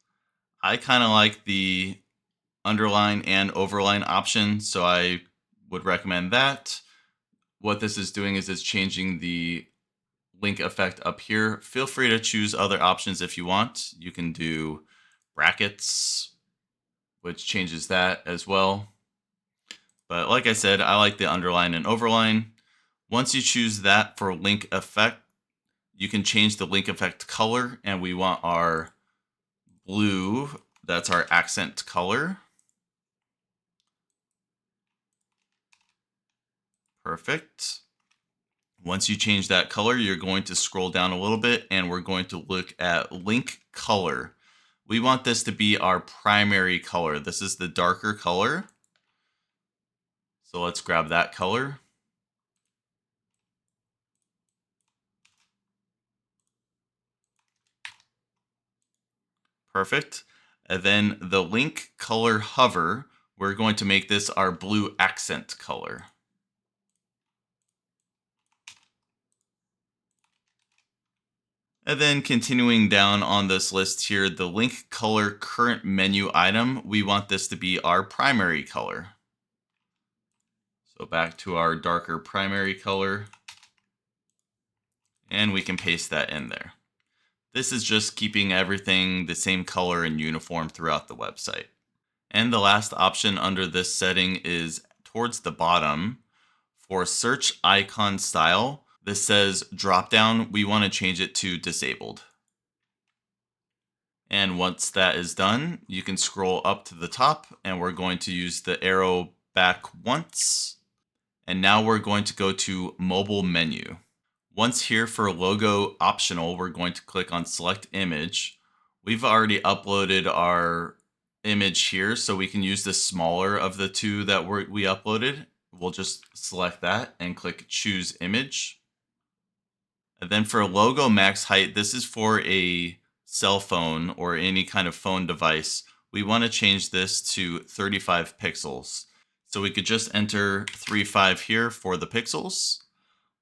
I kind of like the underline and overline option, so I would recommend that. What this is doing is it's changing the link effect up here. Feel free to choose other options if you want. You can do brackets, which changes that as well. But like I said, I like the underline and overline. Once you choose that for link effect, you can change the link effect color, and we want our blue. That's our accent color. Perfect. Once you change that color, you're going to scroll down a little bit, and we're going to look at link color. We want this to be our primary color. This is the darker color. So let's grab that color. Perfect. And then the link color hover, we're going to make this our blue accent color. And then continuing down on this list here, the link color current menu item, we want this to be our primary color. So back to our darker primary color, and we can paste that in there. This is just keeping everything the same color and uniform throughout the website. And the last option under this setting is towards the bottom. For search icon style, this says drop down. We want to change it to disabled. And once that is done, you can scroll up to the top, and we're going to use the arrow back once. And now we're going to go to mobile menu. Once here for logo optional, we're going to click on select image. We've already uploaded our image here, so we can use the smaller of the two that we uploaded. We'll just select that and click choose image. And then for logo max height, this is for a cell phone or any kind of phone device. We want to change this to 35 pixels. So we could just enter 35 here for the pixels.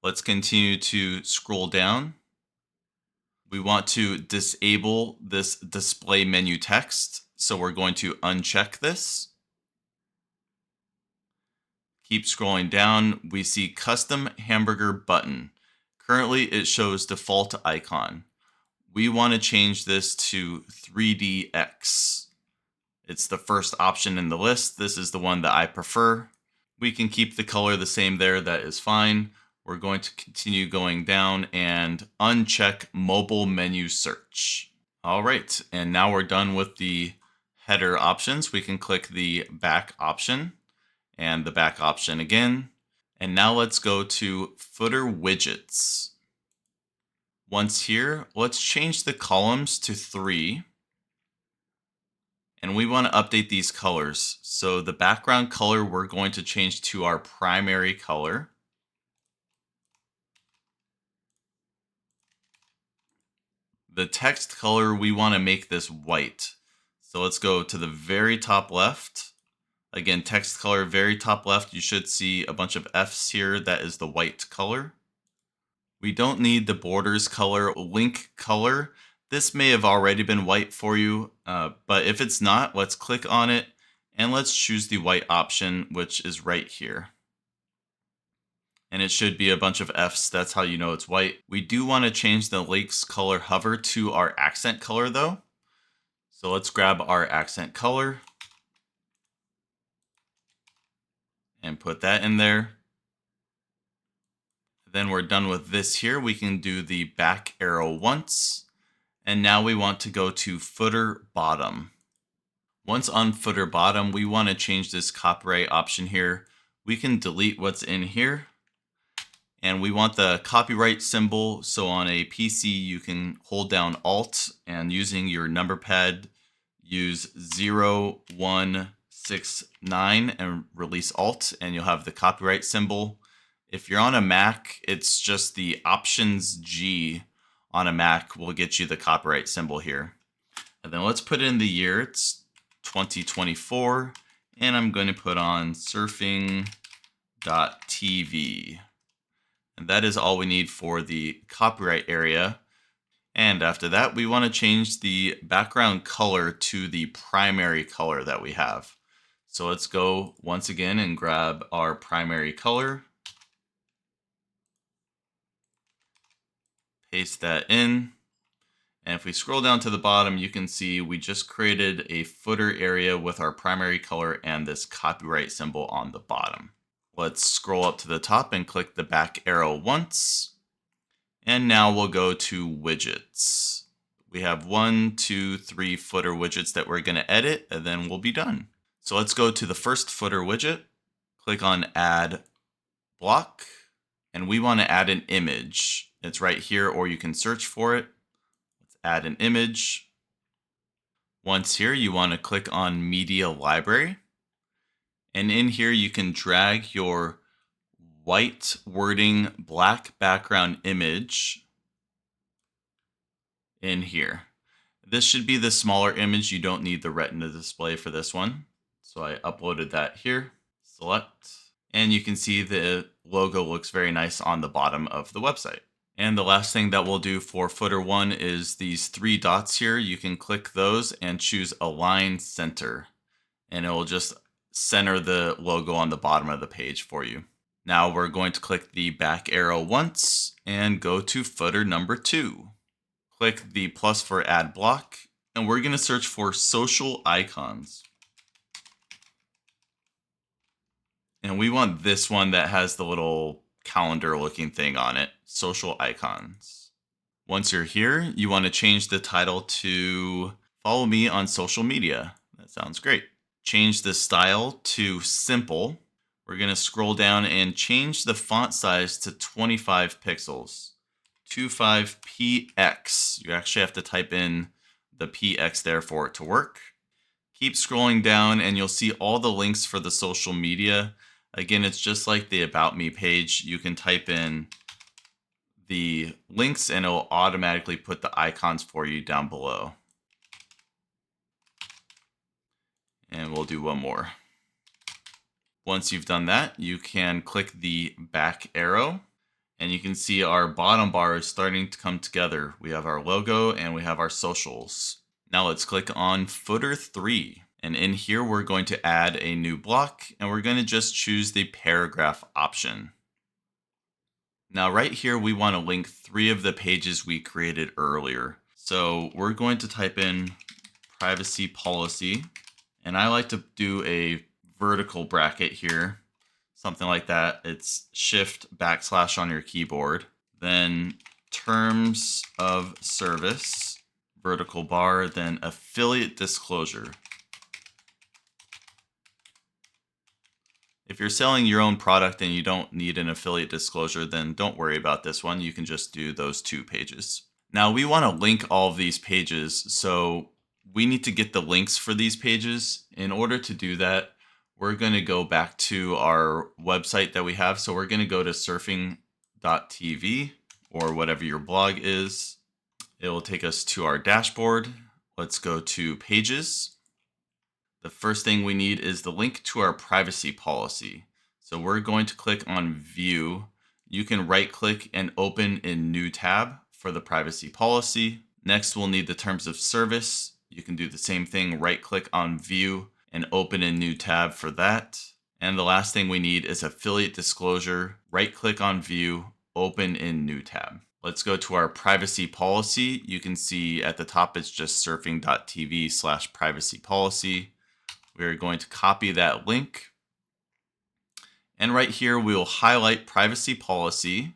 Let's continue to scroll down. We want to disable this display menu text. So we're going to uncheck this. Keep scrolling down. We see custom hamburger button. Currently it shows default icon. We want to change this to 3DX. It's the first option in the list. This is the one that I prefer. We can keep the color the same there. That is fine. We're going to continue going down and uncheck mobile menu search. All right, and now we're done with the header options. We can click the back option and the back option again. And now let's go to footer widgets. Once here, let's change the columns to 3. And we want to update these colors. So the background color we're going to change to our primary color. The text color, we want to make this white. So let's go to the very top left. Again, text color, very top left, you should see a bunch of Fs here. That is the white color. We don't need the borders color, link color. This may have already been white for you, but if it's not, let's click on it and let's choose the white option, which is right here. And it should be a bunch of Fs. That's how you know it's white. We do want to change the links color hover to our accent color though. So let's grab our accent color and put that in there. Then we're done with this here. We can do the back arrow once. And now we want to go to footer bottom. Once on footer bottom, we want to change this copyright option here. We can delete what's in here. And we want the copyright symbol. So on a PC, you can hold down Alt and using your number pad, use 0169 and release Alt, and you'll have the copyright symbol. If you're on a Mac, it's just the Options G on a Mac will get you the copyright symbol here. And then let's put in the year. It's 2024. And I'm going to put on surfing.tv. And that is all we need for the copyright area. And after that, we want to change the background color to the primary color that we have. So let's go once again and grab our primary color. Paste that in. And if we scroll down to the bottom, you can see we just created a footer area with our primary color and this copyright symbol on the bottom. Let's scroll up to the top and click the back arrow once. And now we'll go to widgets. We have 1, 2, 3 footer widgets that we're going to edit, and then we'll be done. So let's go to the first footer widget, click on add block, and we want to add an image. It's right here, or you can search for it. Let's add an image. Once here, you want to click on media library. And in here, you can drag your white wording, black background image in here. This should be the smaller image. You don't need the retina display for this one. So I uploaded that here. Select. And you can see the logo looks very nice on the bottom of the website. And the last thing that we'll do for footer 1 is these 3 dots here. You can click those and choose Align Center. And it will just center the logo on the bottom of the page for you. Now we're going to click the back arrow once and go to footer number 2. Click the plus for add block, and we're going to search for social icons. And we want this one that has the little calendar looking thing on it, social icons. Once you're here, you want to change the title to Follow Me on Social Media. That sounds great. Change the style to simple. We're going to scroll down and change the font size to 25 pixels. 25px. You actually have to type in the px there for it to work. Keep scrolling down and you'll see all the links for the social media. Again, it's just like the About Me page. You can type in the links and it'll automatically put the icons for you down below. And we'll do one more. Once you've done that, you can click the back arrow and you can see our bottom bar is starting to come together. We have our logo and we have our socials. Now let's click on footer 3. And in here, we're going to add a new block and we're going to just choose the paragraph option. Now right here, we want to link 3 of the pages we created earlier. So we're going to type in privacy policy, and I like to do a vertical bracket here, something like that. It's shift / on your keyboard, then terms of service, vertical bar, then affiliate disclosure. If you're selling your own product and you don't need an affiliate disclosure, then don't worry about this one. You can just do those 2 pages. Now we want to link all of these pages, so we need to get the links for these pages. In order to do that, we're going to go back to our website that we have. So we're going to go to surfing.tv or whatever your blog is. It will take us to our dashboard. Let's go to pages. The first thing we need is the link to our privacy policy. So we're going to click on View. You can right click and open in New tab for the privacy policy. Next, we'll need the terms of service. You can do the same thing, right click on View and open in New tab for that. And the last thing we need is affiliate disclosure. Right click on View, open in New tab. Let's go to our privacy policy. You can see at the top it's just surfing.tv/privacy policy. We're going to copy that link. And right here, we will highlight privacy policy.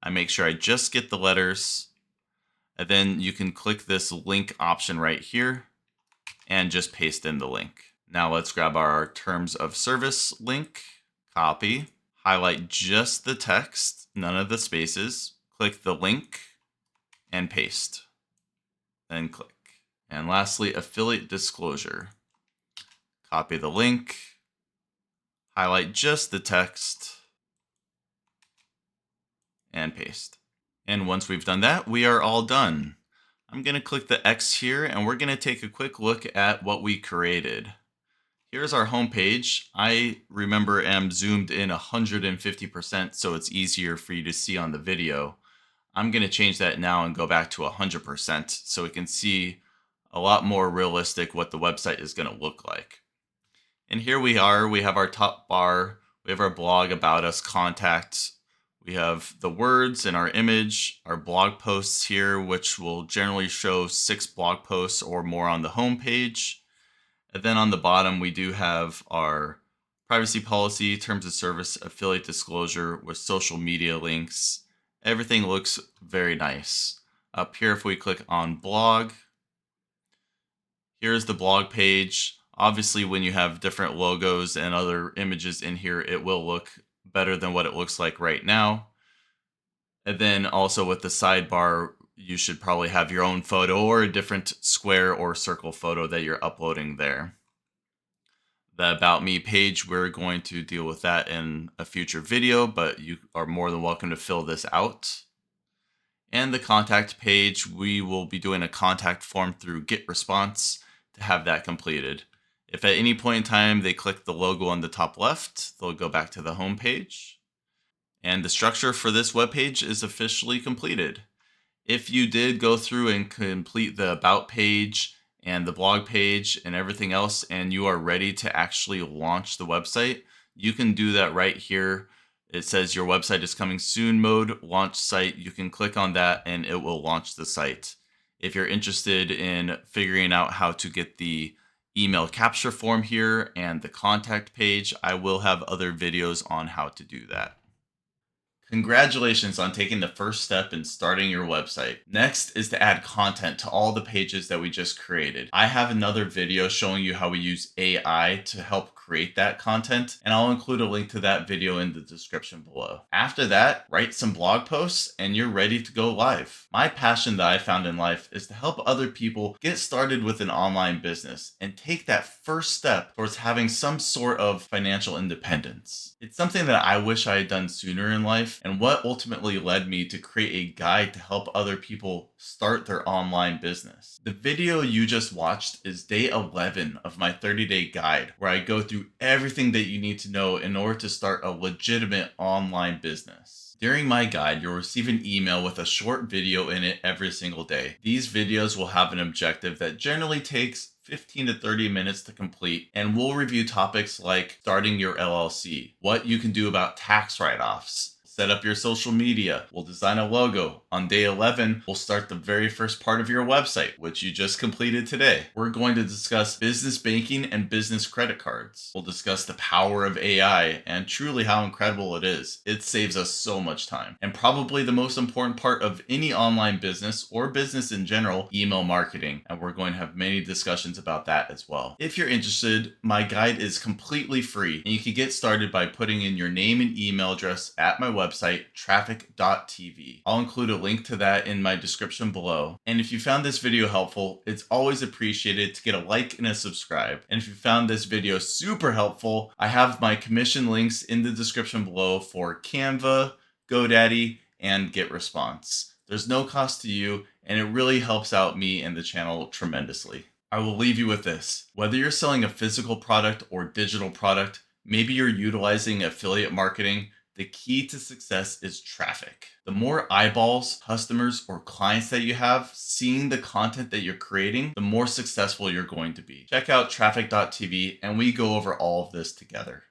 I make sure I just get the letters. And then you can click this link option right here and just paste in the link. Now let's grab our terms of service link, copy, highlight just the text, none of the spaces, click the link and paste, then click. And lastly, affiliate disclosure. Copy the link, highlight just the text, and paste. And once we've done that, we are all done. I'm going to click the X here, and we're going to take a quick look at what we created. Here's our home page. I remember am zoomed in 150%, so it's easier for you to see on the video. I'm going to change that now and go back to 100% so we can see a lot more realistic what the website is going to look like. And here we are, we have our top bar, we have our blog, about us, contact, we have the words and our image, our blog posts here, which will generally show 6 blog posts or more on the home page. And then on the bottom, we do have our privacy policy, terms of service, affiliate disclosure with social media links. Everything looks very nice. Up here, if we click on blog, here's the blog page. Obviously, when you have different logos and other images in here, it will look better than what it looks like right now. And then also with the sidebar, you should probably have your own photo or a different square or circle photo that you're uploading there. The About Me page, we're going to deal with that in a future video, but you are more than welcome to fill this out. And the contact page, we will be doing a contact form through GetResponse to have that completed. If at any point in time they click the logo on the top left, they'll go back to the home page. And the structure for this web page is officially completed. If you did go through and complete the About page and the blog page and everything else, and you are ready to actually launch the website, you can do that right here. It says your website is coming soon mode, launch site. You can click on that and it will launch the site. If you're interested in figuring out how to get the email capture form here and the contact page, I will have other videos on how to do that. Congratulations on taking the first step in starting your website. Next is to add content to all the pages that we just created. I have another video showing you how we use AI to help create that content, and I'll include a link to that video in the description below. After that, write some blog posts and you're ready to go live. My passion that I found in life is to help other people get started with an online business and take that first step towards having some sort of financial independence. It's something that I wish I had done sooner in life, and what ultimately led me to create a guide to help other people start their online business. The video you just watched is day 11 of my 30-day guide, where I go through everything that you need to know in order to start a legitimate online business. During my guide, you'll receive an email with a short video in it every single day. These videos will have an objective that generally takes 15 to 30 minutes to complete, and we'll review topics like starting your LLC, what you can do about tax write-offs, set up your social media. We'll design a logo. On day 11, we'll start the very first part of your website, which you just completed today. We're going to discuss business banking and business credit cards. We'll discuss the power of AI and truly how incredible it is. It saves us so much time. And probably the most important part of any online business or business in general, email marketing. And we're going to have many discussions about that as well. If you're interested, my guide is completely free, and you can get started by putting in your name and email address at my website, Traffic.TV. I'll include a link to that in my description below. And if you found this video helpful, it's always appreciated to get a like and a subscribe. And if you found this video super helpful, I have my commission links in the description below for Canva, GoDaddy, and GetResponse. There's no cost to you, and it really helps out me and the channel tremendously. I will leave you with this. Whether you're selling a physical product or digital product, maybe you're utilizing affiliate marketing, the key to success is traffic. The more eyeballs, customers, or clients that you have seeing the content that you're creating, the more successful you're going to be. Check out Traffic.TV and we go over all of this together.